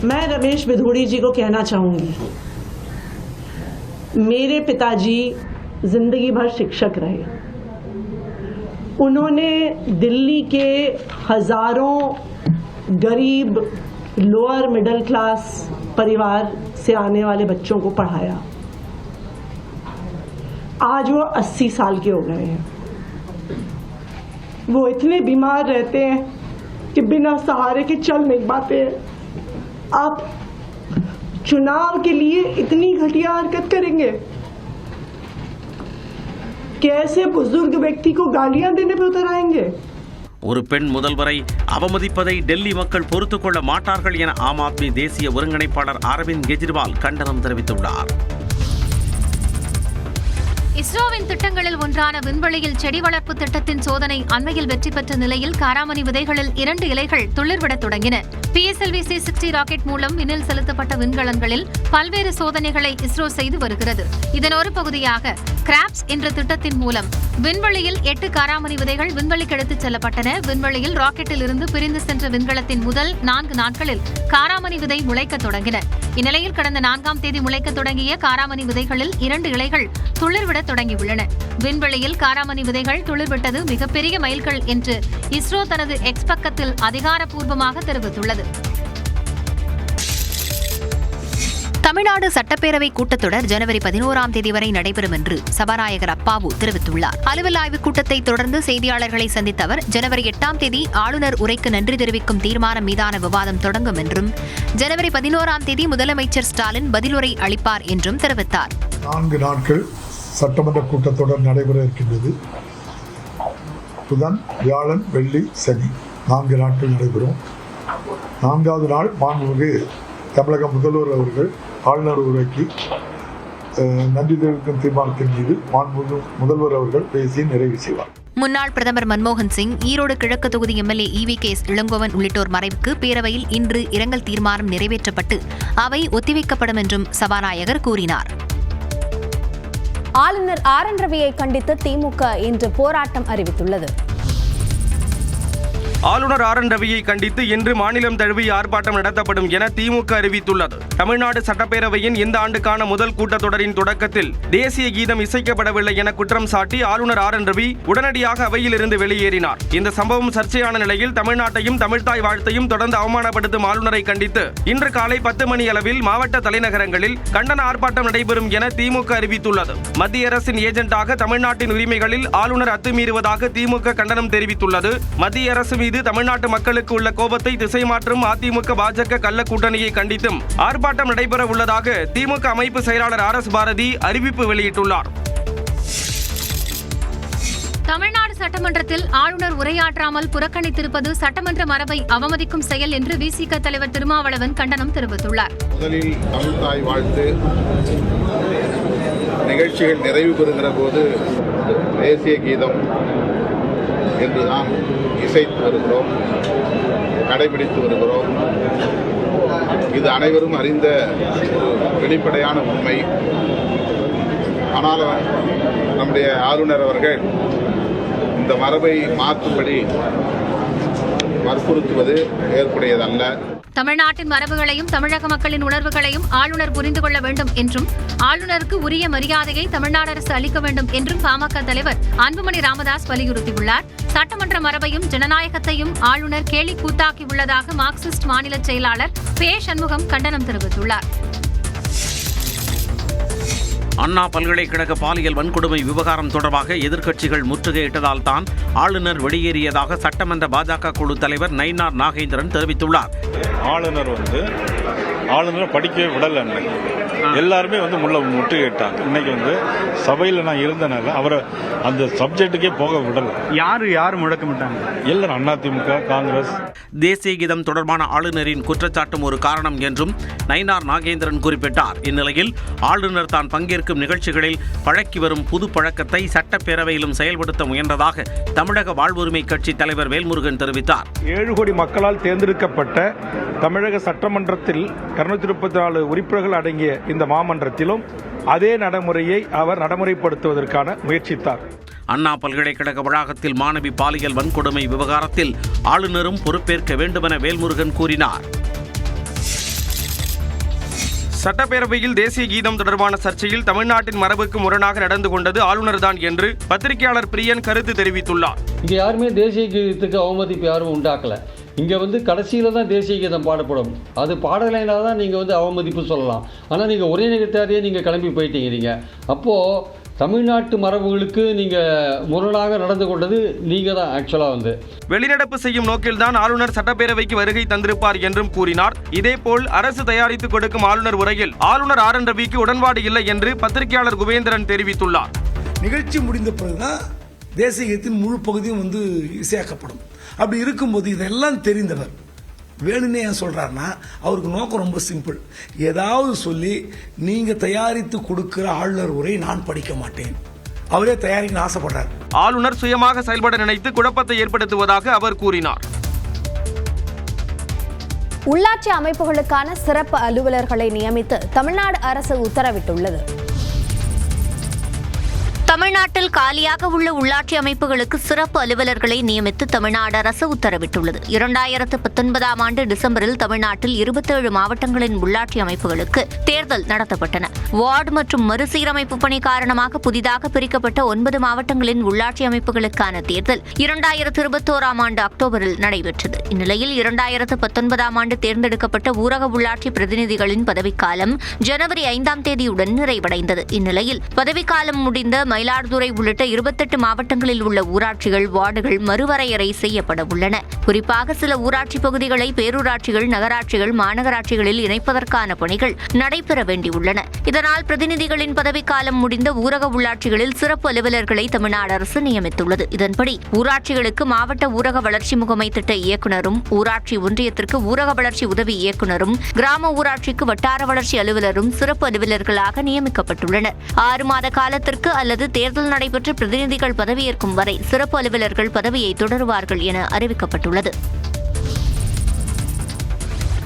मैं रमेश बिधूड़ी जी को कहना चाहूंगी, मेरे पिताजी जिंदगी भर शिक्षक रहे. उन्होंने दिल्ली के हजारों गरीब लोअर मिडिल क्लास परिवार से आने वाले बच्चों को पढ़ाया। आज वो 80 साल के हो गए हैं। वो इतने बीमार रहते हैं कि बिना सहारे के चल नहीं पाते हैं। आप चुनाव के लिए इतनी घटिया हरकत करेंगे? कैसे बुजुर्ग व्यक्ति को गालियां देने पे उतर आएंगे? ஒரு பெண் முதல்வரை அவமதிப்பதை டெல்லி மக்கள் பொறுத்துக் கொள்ள மாட்டார்கள் என ஆம் ஆத்மி தேசிய ஒருங்கிணைப்பாளர் அரவிந்த் கெஜ்ரிவால் கண்டனம் தெரிவித்துள்ளார். இஸ்ரோவின் திட்டங்களில் ஒன்றான விண்வெளியில் செடி வளர்ப்பு திட்டத்தின் சோதனை அண்மையில் வெற்றி பெற்ற நிலையில் காராமணி விதைகளில் 2 இலைகள் துளிர்விடத் தொடங்கின. PSLV C-60 ராக்கெட் மூலம் விண்ணில் செலுத்தப்பட்ட விண்கலன்களில் பல்வேறு சோதனைகளை இஸ்ரோ செய்து வருகிறது. இதன் ஒரு பகுதியாக கிராப்ஸ் என்ற திட்டத்தின் மூலம் விண்வெளியில் 8 காராமணி விதைகள் விண்வெளிக்கு எடுத்துச் செல்லப்பட்டன. விண்வெளியில் ராக்கெட்டில் இருந்து பிரிந்து சென்ற விண்கலத்தின் முதல் 4 நாட்களில் காராமணி விதை முளைக்கத் தொடங்கின. இந்நிலையில் கடந்த 4ஆம் தேதி முளைக்கத் தொடங்கிய காராமணி விதைகளில் 2 இலைகள் துளிர்விட தொடங்கியுள்ளன. விண்வெளியில் காராமணி விதைகள் துளிர்விட்டது மிகப்பெரிய மைல்கல் என்று இஸ்ரோ தனது எக்ஸ் பக்கத்தில் அதிகாரப்பூர்வமாக தெரிவித்துள்ளது. தமிழ்நாடு சட்டப்பேரவை கூட்டத்தொடர் ஜனவரி 11ஆம் தேதி வரை நடைபெறும் என்று சபாநாயகர் அப்பாவு தெரிவித்துள்ளார். அலுவல் ஆய்வுக் கூட்டத்தை தொடர்ந்து செய்தியாளர்களை சந்தித்த அவர் ஜனவரி 8ஆம் தேதி ஆளுநர் உரைக்கு நன்றி தெரிவிக்கும் தீர்மானம் மீதான விவாதம் தொடங்கும் என்றும் ஜனவரி 11ஆம் தேதி முதலமைச்சர் ஸ்டாலின் பதிலுரை அளிப்பார் என்றும் தெரிவித்தார். 4 நாட்கள் சட்டமன்ற கூட்டத்தொடர் நடைபெற இருக்கின்றது. புதன், வியாழன், வெள்ளி, சனி 4 நாட்கள் நடைபெறும். 4வது நாள் மாண்புமிகு தமிழக முதல்வர் அவர்கள் ஆளுநர் உரைக்கு நன்றி தெரிவிக்கும் தீர்மானத்தின் மீது மாண்புமிகு முதல்வர் அவர்கள் பேசி நிறைவு செய்வார். முன்னாள் பிரதமர் மன்மோகன் சிங், ஈரோடு கிழக்கு தொகுதி MLA EVKS இளங்கோவன் உள்ளிட்டோர் மறைவுக்கு பேரவையில் இன்று இரங்கல் தீர்மானம் நிறைவேற்றப்பட்டு அவை ஒத்திவைக்கப்படும் என்றும் சபாநாயகர் கூறினார். ஆளுநர் RN ரவியை கண்டித்து திமுக இன்று போராட்டம் அறிவித்துள்ளது. ஆளுநர் RN ரவியை கண்டித்து இன்று மாநிலம் தழுவிய ஆர்ப்பாட்டம் நடத்தப்படும் என திமுக அறிவித்துள்ளது. தமிழ்நாடு சட்டப்பேரவையின் இந்த ஆண்டுக்கான முதல் கூட்டத்தொடரின் தொடக்கத்தில் தேசிய கீதம் இசைக்கப்படவில்லை என குற்றம் சாட்டி ஆளுநர் RN ரவி உடனடியாக அவையில் இருந்து வெளியேறினார். இந்த சம்பவம் சர்ச்சையான நிலையில் தமிழ்நாட்டையும் தமிழ்தாய் வாழ்த்தையும் தொடர்ந்து அவமானப்படுத்தும் ஆளுநரை கண்டித்து இன்று காலை 10 மணி அளவில் மாவட்ட தலைநகரங்களில் கண்டன ஆர்ப்பாட்டம் நடைபெறும் என திமுக அறிவித்துள்ளது. மத்திய அரசின் ஏஜென்டாக தமிழ்நாட்டின் உரிமைகளில் ஆளுநர் அத்துமீறுவதாக திமுக கண்டனம் தெரிவித்துள்ளது. மத்திய அரசு மீது தமிழ்நாட்டு மக்களுக்கு உள்ள கோபத்தை திசை மாற்றும் அதிமுக பாஜக கள்ள கூட்டணியை கண்டித்தும் ஆர்ப்பாட்டம் நடைபெற உள்ளதாக திமுக அமைப்பு செயலாளர் RS பாரதி அறிவிப்பு வெளியிட்டுள்ளார். தமிழ்நாடு சட்டமன்றத்தில் ஆளுநர் உரையாற்றாமல் புறக்கணித்திருப்பது சட்டமன்ற மரபை அவமதிக்கும் செயல் என்று VCK தலைவர் திருமாவளவன் கண்டனம் தெரிவித்துள்ளார். முதலில் தமிழ்தாய் வாழ்த்து நிகழ்ச்சிகள் நிறைவு பெறுகிற போது தேசிய கீதம் என்று நாம் இசைத்து வருகிறோம், கடைபிடித்து வருகிறோம். இது அனைவரும் அறிந்த வெளிப்படையான உண்மை. ஆனால் நம்முடைய ஆளுநர் அவர்கள் இந்த மரபை மாற்றும்படி வற்புறுத்துவது ஏற்புடையதல்ல. தமிழ்நாட்டின் மரபுகளையும் தமிழக மக்களின் உணர்வுகளையும் ஆளுநர் புரிந்து கொள்ள வேண்டும் என்றும் ஆளுநருக்கு உரிய மரியாதையை தமிழ்நாடு அரசு அளிக்க வேண்டும் என்றும் பாமக தலைவர் அன்புமணி ராமதாஸ் வலியுறுத்தியுள்ளார். சட்டமன்ற மரபையும் ஜனநாயகத்தையும் ஆளுநர் கேலி கூத்தாக்கியுள்ளதாக மார்க்சிஸ்ட் மாநில செயலாளர் பே. சண்முகம் கண்டனம் தெரிவித்துள்ளார். அண்ணா பல்கலைக்கழக பாலியல் வன்கொடுமை விவகாரம் தொடர்பாக எதிர்க்கட்சிகள் முற்றுகையிட்டதால் தான் ஆளுநர் வெளியேறியதாக சட்டமன்ற பாஜக குழு தலைவர் நயினார் நாகேந்திரன் தெரிவித்துள்ளார். ஆளுநரை படிக்கவே விடல. எல்லாருமே முற்றுகையிட்டாங்க. இன்னைக்கு சபையில் நான் இருந்தனால அவரை அந்த சப்ஜெக்டுக்கே போக விடல. யாரு முழக்கமிட்டாங்க? எல்லாரும் அதிமுக, காங்கிரஸ். தேசிய கீதம் தொடர்பான ஆளுநரின் குற்றச்சாட்டும் ஒரு காரணம் என்றும் நயினார் நாகேந்திரன் குறிப்பிட்டார். இந்நிலையில் ஆளுநர் தான் பங்கேற்கும் நிகழ்ச்சிகளில் பழக்கி வரும் புது பழக்கத்தை சட்டப்பேரவையிலும் செயல்படுத்த முயன்றதாக தமிழக வாழ்வுரிமை கட்சி தலைவர் வேல்முருகன் தெரிவித்தார். 7 கோடி மக்களால் தேர்ந்தெடுக்கப்பட்ட தமிழக சட்டமன்றத்தில் 234 உறுப்பினர்கள் அடங்கிய இந்த மாமன்றத்திலும் அதே நடைமுறையை அவர் நடைமுறைப்படுத்துவதற்கான முயற்சித்தார். அண்ணா பல்கலைக்கழக வளாகத்தில் மாணவி பாலியல் வன்கொடுமை விவகாரத்தில் ஆளுநரும் பொறுப்பேற்க வேண்டுமென வேல்முருகன் கூறினார். சட்டப்பேரவையில் தேசிய கீதம் தொடர்பான சர்ச்சையில் தமிழ்நாட்டின் மரபுக்கு முரணாக நடந்து கொண்டது ஆளுநர் தான் என்று பத்திரிகையாளர் பிரியன் கருத்து தெரிவித்துள்ளார். இங்கே யாருமே தேசிய கீதத்துக்கு அவமதிப்பு யாரும் உண்டாக்கல. இங்கே வந்து கடைசியில் தான் தேசிய கீதம் பாடப்படும். அது பாடலைனா தான் நீங்கள் வந்து அவமதிப்பு சொல்லலாம். ஆனால் நீங்கள் ஒரே நிகழ்த்தாரியே நீங்கள் கிளம்பி போயிட்டீங்க. நீங்கள் அப்போது தமிழ்நாட்டு மரபுகளுக்கு நீங்கள் முரணாக நடந்து கொண்டது நீங்கள் தான் ஆக்சுவலாக வந்து. வெளிநடப்பு செய்யும் நோக்கில்தான் ஆளுநர் சட்டப்பேரவைக்கு வருகை தந்திருப்பார் என்றும் கூறினார். இதேபோல் அரசு தயாரித்து கொடுக்கும் ஆளுநர் உரையில் ஆளுநர் ஆர் என் ரவிக்கு உடன்பாடு இல்லை என்று பத்திரிகையாளர் குபேந்திரன் தெரிவித்துள்ளார். நிகழ்ச்சி முடிந்த பிறகுதான் தேசிய கீதத்தின் முழு பகுதியும் வந்து இசையாக்கப்படும். அப்படி இருக்கும்போது இதெல்லாம் தெரிந்தவர் வேணுன்னே ஏன் சொல்றாருன்னா, அவருக்கு நோக்கம் ரொம்ப சிம்பிள். ஏதாவது சொல்லி நீங்க தயாரித்து கொடுக்கிற ஆளுநர் உரை நான் படிக்க மாட்டேன், அவரே தயாரிக்க ஆசைப்படுறார். ஆளுநர் சுயமாக செயல்பட நினைத்து குழப்பத்தை ஏற்படுத்துவதாக அவர் கூறினார். உள்ளாட்சி அமைப்புகளுக்கான சிறப்பு அலுவலர்களை நியமித்து தமிழ்நாடு அரசு உத்தரவிட்டுள்ளது. தமிழ்நாட்டில் காலியாக உள்ள உள்ளாட்சி அமைப்புகளுக்கு சிறப்பு அலுவலர்களை நியமித்து தமிழ்நாடு அரசு உத்தரவிட்டுள்ளது. 2019 ஆண்டு டிசம்பரில் தமிழ்நாட்டில் 27 மாவட்டங்களின் உள்ளாட்சி அமைப்புகளுக்கு தேர்தல் நடத்தப்பட்டன. வார்டு மற்றும் மறுசீரமைப்பு பணி காரணமாக புதிதாக பிரிக்கப்பட்ட 9 மாவட்டங்களின் உள்ளாட்சி அமைப்புகளுக்கான தேர்தல் 2021 ஆண்டு அக்டோபரில் நடைபெற்றது. இந்நிலையில் 2019 ஆண்டு தேர்ந்தெடுக்கப்பட்ட ஊரக உள்ளாட்சி பிரதிநிதிகளின் பதவிக்காலம் ஜனவரி 5ஆம் தேதியுடன் நிறைவடைந்தது. இந்நிலையில் பதவிக்காலம் முடிந்த மயிலாடுதுறை உள்ளிட்ட 28 மாவட்டங்களில் உள்ள ஊராட்சிகள், வார்டுகள் மறுவரையறை செய்யப்பட உள்ளன. குறிப்பாக சில ஊராட்சி பகுதிகளை பேரூராட்சிகள், நகராட்சிகள், மாநகராட்சிகளில் இணைப்பதற்கான பணிகள் நடைபெற வேண்டியுள்ளன. இதனால் பிரதிநிதிகளின் பதவிக்காலம் முடிந்த ஊரக உள்ளாட்சிகளில் சிறப்பு அலுவலர்களை தமிழ்நாடு அரசு நியமித்துள்ளது. இதன்படி ஊராட்சிகளுக்கு மாவட்ட ஊரக வளர்ச்சி முகமை திட்ட இயக்குநரும், ஊராட்சி ஒன்றியத்திற்கு ஊரக வளர்ச்சி உதவி இயக்குநரும், கிராம ஊராட்சிக்கு வட்டார வளர்ச்சி அலுவலரும் சிறப்பு அலுவலர்களாக நியமிக்கப்பட்டுள்ளனர். 6 மாத காலத்திற்கு அல்லது தேர்தல் நடைபெற்று பிரதிநிதிகள் பதவியேற்கும் வரை சிறப்பு அலுவலர்கள் பதவியை தொடருவார்கள் என அறிவிக்கப்பட்டுள்ளது.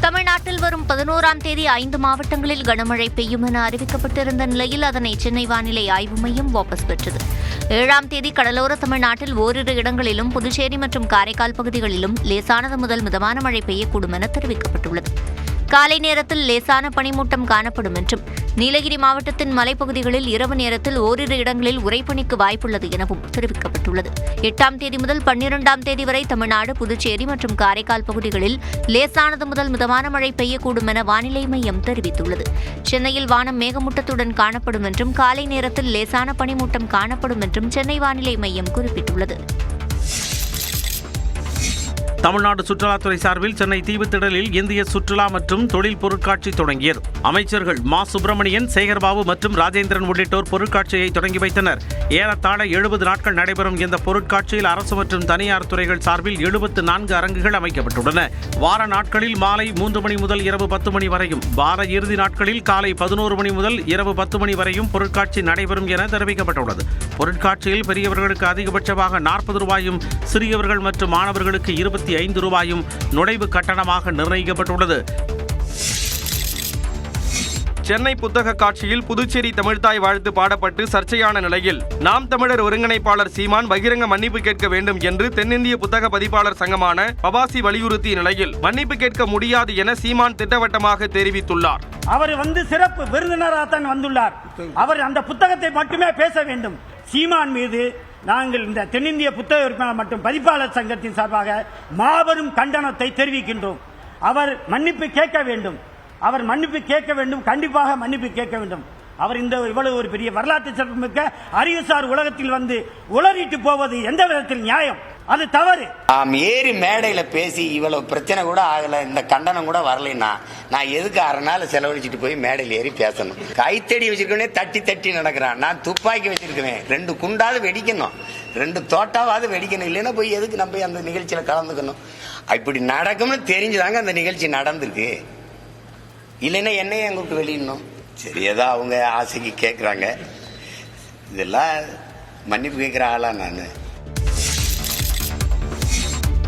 தமிழ்நாட்டில் வரும் 11ஆம் தேதி 5 மாவட்டங்களில் கனமழை பெய்யும் என அறிவிக்கப்பட்டிருந்த நிலையில் அதனை சென்னை வானிலை ஆய்வு மையம் வாபஸ் பெற்றது. 7ஆம் தேதி கடலோர தமிழ்நாட்டில் ஓரிரு இடங்களிலும், புதுச்சேரி மற்றும் காரைக்கால் பகுதிகளிலும் லேசானது முதல் மிதமான மழை பெய்யக்கூடும் என தெரிவிக்கப்பட்டுள்ளது. காலை நேரத்தில் லேசான பனிமூட்டம் காணப்படும் என்றும், நீலகிரி மாவட்டத்தின் மலைப்பகுதிகளில் இரவு நேரத்தில் ஓரிரு இடங்களில் உறைபனிக்கு வாய்ப்புள்ளது எனவும் தெரிவிக்கப்பட்டுள்ளது. 8ஆம் தேதி முதல் 12ஆம் தேதி வரை தமிழ்நாடு, புதுச்சேரி மற்றும் காரைக்கால் பகுதிகளில் லேசானது முதல் மிதமான மழை பெய்யக்கூடும் என வானிலை மையம் தெரிவித்துள்ளது. சென்னையில் வானம் மேகமூட்டத்துடன் காணப்படும் என்றும், காலை நேரத்தில் லேசான பனிமூட்டம் காணப்படும் என்றும் சென்னை வானிலை மையம் குறிப்பிட்டுள்ளது. தமிழ்நாடு சுற்றுலாத்துறை சார்பில் சென்னை தீவுத்திடலில் இந்திய சுற்றுலா மற்றும் தொழில் பொருட்காட்சி தொடங்கியது. அமைச்சர்கள் மா சுப்பிரமணியன், சேகர்பாபு மற்றும் ராஜேந்திரன் உள்ளிட்டோர் பொருட்காட்சியை தொடங்கி வைத்தனர். ஏறத்தாழ 70 நாட்கள் நடைபெறும் இந்த பொருட்காட்சியில் அரசு மற்றும் தனியார் துறைகள் சார்பில் 74 அரங்குகள் அமைக்கப்பட்டுள்ளன. வார நாட்களில் மாலை 3 மணி முதல் இரவு 10 மணி வரையும், வார இறுதி நாட்களில் காலை 11 மணி முதல் இரவு 10 மணி வரையும் பொருட்காட்சி நடைபெறும் என தெரிவிக்கப்பட்டுள்ளது. பொருட்காட்சியில் பெரியவர்களுக்கு அதிகபட்சமாக 40 ரூபாயும், சிறியவர்கள் மற்றும் மாணவர்களுக்கு 25 ரூபாயும் நுழைவு கட்டணமாக நிர்ணயிக்கப்பட்டுள்ளது. சென்னை புத்தக காட்சியில் புதுச்சேரி தமிழ்த்தாய் வாழ்த்து பாடப்பட்டு சர்ச்சையான நிலையில் நாம் தமிழர் ஒருங்கிணைப்பாளர் சீமான் பகிரங்க மன்னிப்பு கேட்க வேண்டும் என்று தென்னிந்திய புத்தக பதிப்பாளர் சங்கமான பபாசி வலியுறுத்திய நிலையில் மன்னிப்பு கேட்க முடியாது என சீமான் திட்டவட்டமாக தெரிவித்துள்ளார். அவர் சிறப்பு விருந்தினராக தான் வந்துள்ளார். அவர் அந்த புத்தகத்தை மட்டுமே பேச வேண்டும். சீமான் மீது நாங்கள் இந்த தென்னிந்திய புத்தக விற்பனர் மற்றும் பதிப்பாளர் சங்கத்தின் சார்பாக மாபெரும் கண்டனத்தை தெரிவிக்கின்றோம். அவர் மன்னிப்பு கேட்க வேண்டும். அவர் மன்னிப்பு கேட்க வேண்டும், கண்டிப்பாக மன்னிப்பு கேட்க வேண்டும். அவர் இவ்வளவு ஒரு பெரிய வரலாற்று சிறப்புமிக்க அறிவுசார் உலகத்தில் வந்து உளறிட்டு போவது எந்த விதத்தில் நியாயம்? அது தவறு. ஏறி மேடையில பேசி இவ்வளவு பிரச்சனை கூட ஆகல, இந்த கண்டனம் கூட வரலைன்னா நான் எதுக்கு 1/2 நாள் செலவழிச்சிட்டு போய் மேடையில் ஏறி பேசணும்? கைத்தடி வச்சிருக்கனே தட்டி தட்டி நடக்கிறான். நான் துப்பாக்கி வச்சிருக்கேன், 2 குண்டாவது வெடிக்கணும், 2 தோட்டாவது வெடிக்கணும். இல்லைன்னா போய் எதுக்கு நம்ம அந்த நிகழ்ச்சியில கலந்துக்கணும்? இப்படி நடக்கும்னு தெரிஞ்சுதாங்க அந்த நிகழ்ச்சி நடந்திருக்கு. இல்லைன்னா என்னையே எங்களுக்கு வெளியிடணும். சரி, ஏதோ அவங்க ஆசைக்கு கேட்குறாங்க. இதெல்லாம் மன்னிப்பு கேட்குற ஆளா நான்?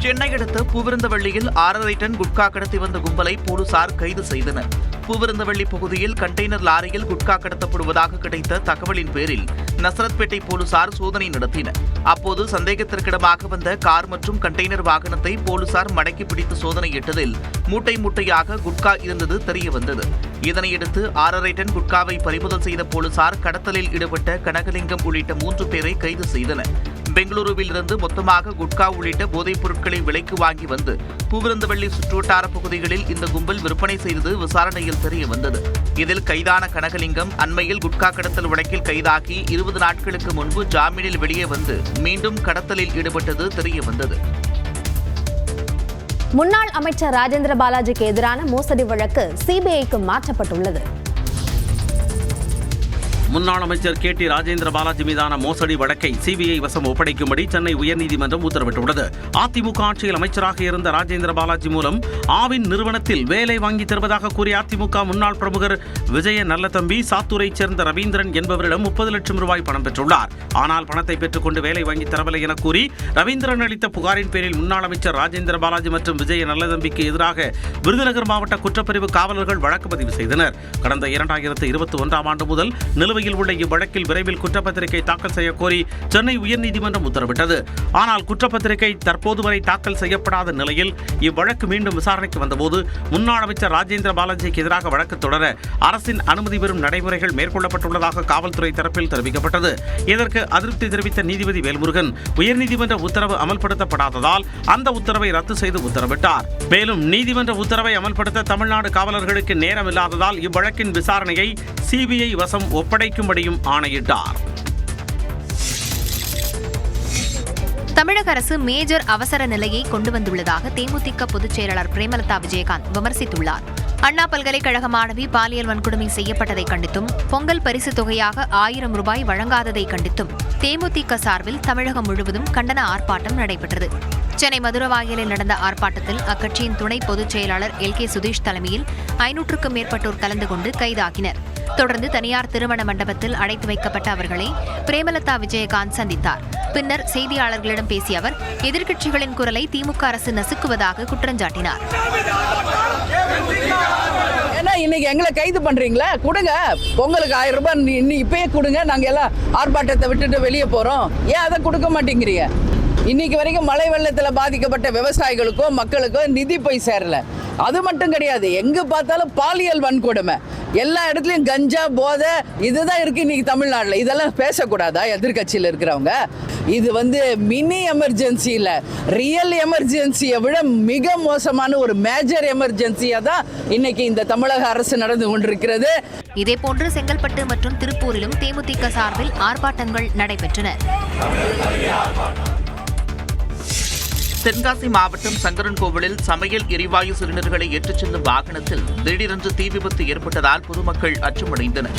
சென்னை அடுத்த பூவிருந்தவள்ளியில் 6.5 டன் குட்கா கடத்தி வந்த கும்பலை போலீசார் கைது செய்தனர். பூவிருந்தவள்ளி பகுதியில் கண்டெய்னர் லாரியில் குட்கா கடத்தப்படுவதாக கிடைத்த தகவலின் பேரில் நசரத்பேட்டை போலீசார் சோதனை நடத்தினர். அப்போது சந்தேகத்திற்கிடமாக வந்த கார் மற்றும் கண்டெய்னர் வாகனத்தை போலீசார் மடக்கி பிடித்து சோதனையிட்டதில் மூட்டை மூட்டையாக குட்கா இருந்தது தெரியவந்தது. இதனையடுத்து 6.5 டன் குட்காவை பறிமுதல் செய்த போலீசார் கடத்தலில் ஈடுபட்ட கனகலிங்கம் உள்ளிட்ட 3 பேரை கைது செய்தனர். பெங்களூருவில் இருந்து மொத்தமாக குட்கா உள்ளிட்ட போதைப் பொருட்களை விலைக்கு வாங்கி வந்து பூவிருந்தவள்ளி சுற்றுவட்டார பகுதிகளில் இந்த கும்பல் விற்பனை செய்தது விசாரணையில் தெரிய வந்தது. இதில் கைதான கனகலிங்கம் அண்மையில் குட்கா கடத்தல் வழக்கில் கைதாகி 20 நாட்களுக்கு முன்பு ஜாமீனில் வெளியே வந்து மீண்டும் கடத்தலில் ஈடுபட்டது தெரிய வந்தது. முன்னாள் அமைச்சர் ராஜேந்திர பாலாஜிக்கு எதிரான மோசடி வழக்கு சிபிஐக்கு மாற்றப்பட்டுள்ளது. முன்னாள் அமைச்சர் KT ராஜேந்திர பாலாஜி மீதான மோசடி வழக்கை சிபிஐ வசம் ஒப்படைக்கும்படி சென்னை உயர்நீதிமன்றம் உத்தரவிட்டுள்ளது. அதிமுக ஆட்சியில் அமைச்சராக இருந்த ராஜேந்திர பாலாஜி மூலம் ஆவின் நிறுவனத்தில் வேலை வாங்கி தருவதாக கூறிய அதிமுக முன்னாள் பிரமுகர் விஜய நல்லதம்பி சாத்தூரைச் சேர்ந்த ரவீந்திரன் என்பவரிடம் 30 லட்சம் ரூபாய் பணம் பெற்றுள்ளார். ஆனால் பணத்தை பெற்றுக்கொண்டு வேலை வாங்கி தரவில்லை என கூறி ரவீந்திரன் அளித்த புகாரின் பேரில் முன்னாள் அமைச்சர் ராஜேந்திர பாலாஜி மற்றும் விஜய நல்லதம்பிக்கு எதிராக விருதுநகர் மாவட்ட குற்றப்பிரிவு காவலர்கள் வழக்கு பதிவு செய்தனர். கடந்த 2021ஆம் ஆண்டு முதல் நிலுவையில் உள்ள இவ்வழக்கில் விரைவில் குற்றப்பத்திரிகை தாக்கல் செய்ய கோரி சென்னை உயர்நீதிமன்றம் உத்தரவிட்டது. ஆனால் குற்றப்பத்திரிகை தற்போது வரை தாக்கல் செய்யப்படாத நிலையில் இவ்வழக்கு மீண்டும் விசாரணைக்கு வந்தபோது முன்னாள் அமைச்சர் ராஜேந்திர பாலாஜிக்கு எதிராக வழக்கு தொடர அரசின் அனுமதி பெறும் நடைமுறைகள் மேற்கொள்ளப்பட்டுள்ளதாக காவல்துறை தரப்பில் தெரிவிக்கப்பட்டது. இதற்கு அதிருப்தி தெரிவித்த நீதிபதி வேல்முருகன் உயர்நீதிமன்ற உத்தரவு அமல்படுத்தப்படாததால் அந்த உத்தரவை ரத்து செய்து உத்தரவிட்டார். மேலும் நீதிமன்ற உத்தரவை அமல்படுத்த தமிழ்நாடு காவலர்களுக்கு நேரம் இல்லாததால் இவ்வழக்கின் விசாரணையை சிபிஐ வசம் ஒப்படைக்கும்படியும் ஆணையிட்டார். தமிழக அரசு மேஜர் அவசர நிலையை கொண்டு வந்துள்ளதாக தேமுதிக பொதுச் செயலாளர் பிரேமலதா விஜயகாந்த் விமர்சித்துள்ளார். அண்ணா பல்கலைக்கழக மாணவி பாலியல் வன்கொடுமை செய்யப்பட்டதை கண்டித்தும் பொங்கல் பரிசு தொகையாக 1000 ரூபாய் வழங்காததை கண்டித்தும் தேமுதிக சார்பில் தமிழகம் முழுவதும் கண்டன ஆர்ப்பாட்டம் நடைபெற்றது. சென்னை மதுரவாயலில் நடந்த ஆர்ப்பாட்டத்தில் அக்கட்சியின் துணை பொதுச் செயலாளர் LK சுதீஷ் தலைமையில் 500க்கும் மேற்பட்டோர் கலந்து கொண்டு கைதாகினர். தொடர்ந்து தனியார் திருமண மண்டபத்தில் அடைத்து வைக்கப்பட்ட அவர்களை பிரேமலதா விஜயகாந்த் சந்தித்தார். பின்னர் செய்தியாளர்களிடம் பேசிய அவர் எதிர்க்கட்சிகளின் குரலை திமுக அரசு நசுக்குவதாக குற்றஞ்சாட்டினார். இன்னைக்கு எங்களை கைது பண்றீங்களா? கொடுங்க, பொங்கலுக்கு 1000 ரூபாய் இப்பயே கொடுங்க, நாங்க எல்லாம் ஆர்ப்பாட்டத்தை விட்டுட்டு வெளியே போறோம். ஏன் அதை கொடுக்க மாட்டேங்கிறீங்க? இன்னைக்கு வரைக்கும் மழை வெள்ளத்துல பாதிக்கப்பட்ட விவசாயிகளுக்கோ மக்களுக்கோ நிதி போய் சேரல. அது மட்டும் கிடையாது, எங்க பார்த்தாலும் பாலியல் வன்கொடுமை, எல்லா இடத்துலயும் கஞ்சா போதை இதுதான் இருக்கு இன்னைக்கு தமிழ்நாட்டில். இதெல்லாம் பேசக்கூடாதா எதிர்கட்சியில் இருக்கிறவங்க? இது மினி எமர்ஜென்சி இல்ல, ரியல் எமர்ஜென்சியை விட மிக மோசமான ஒரு மேஜர் எமர்ஜென்சியா தான் இன்னைக்கு இந்த தமிழக அரசு நடந்து கொண்டிருக்கிறது. இதேபோன்று செங்கல்பட்டு மற்றும் திருப்பூரிலும் தேமுதிக சார்பில் ஆர்ப்பாட்டங்கள் நடைபெற்றன. தென்காசி மாவட்டம் சங்கரன்கோவிலில் சமையல் எரிவாயு சிலிண்டர்களை ஏற்றிச் செல்லும் வாகனத்தில் திடீரென்று தீ விபத்து ஏற்பட்டதால் பொதுமக்கள் அச்சமடைந்தனர்.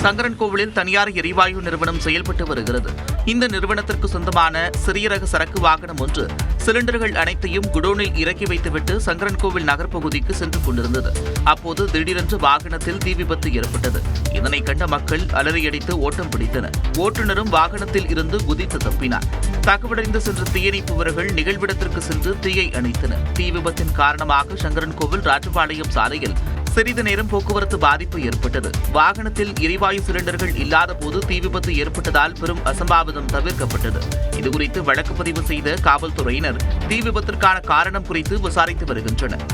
சங்கரன்கோவிலில் தனியார் எரிவாயு நிறுவனம் செயல்பட்டு வருகிறது. இந்த நிறுவனத்திற்கு சொந்தமான சிறிய ரக சரக்கு வாகனம் ஒன்று சிலிண்டர்கள் அனைத்தையும் குடோனில் இறக்கி வைத்துவிட்டு சங்கரன்கோவில் நகர்ப்பகுதிக்கு சென்று கொண்டிருந்தது. அப்போது திடீரென்று வாகனத்தில் தீ விபத்து ஏற்பட்டது. இதனை கண்ட மக்கள் அலறியடித்து ஓட்டம் பிடித்தனர். ஓட்டுநரும் வாகனத்தில் இருந்து குதித்து தப்பினார். தகவலறிந்து சென்ற தீயணைப்பு வீரர்கள் நிகழ்விடத்திற்கு சென்று தீயை அணைத்தனர். தீ விபத்தின் காரணமாக சங்கரன்கோவில் ராஜபாளையம் சாலையில் சிறிது நேரம் போக்குவரத்து பாதிப்பு ஏற்பட்டது. வாகனத்தில் எரிவாயு சிலிண்டர்கள் இல்லாத போது தீ விபத்து ஏற்பட்டதால் பெரும் அசம்பாவிதம் தவிர்க்கப்பட்டது. இதுகுறித்து வழக்கு பதிவு செய்த காவல்துறையினர் தீ விபத்திற்கான காரணம் குறித்து விசாரித்து வருகின்றனர்.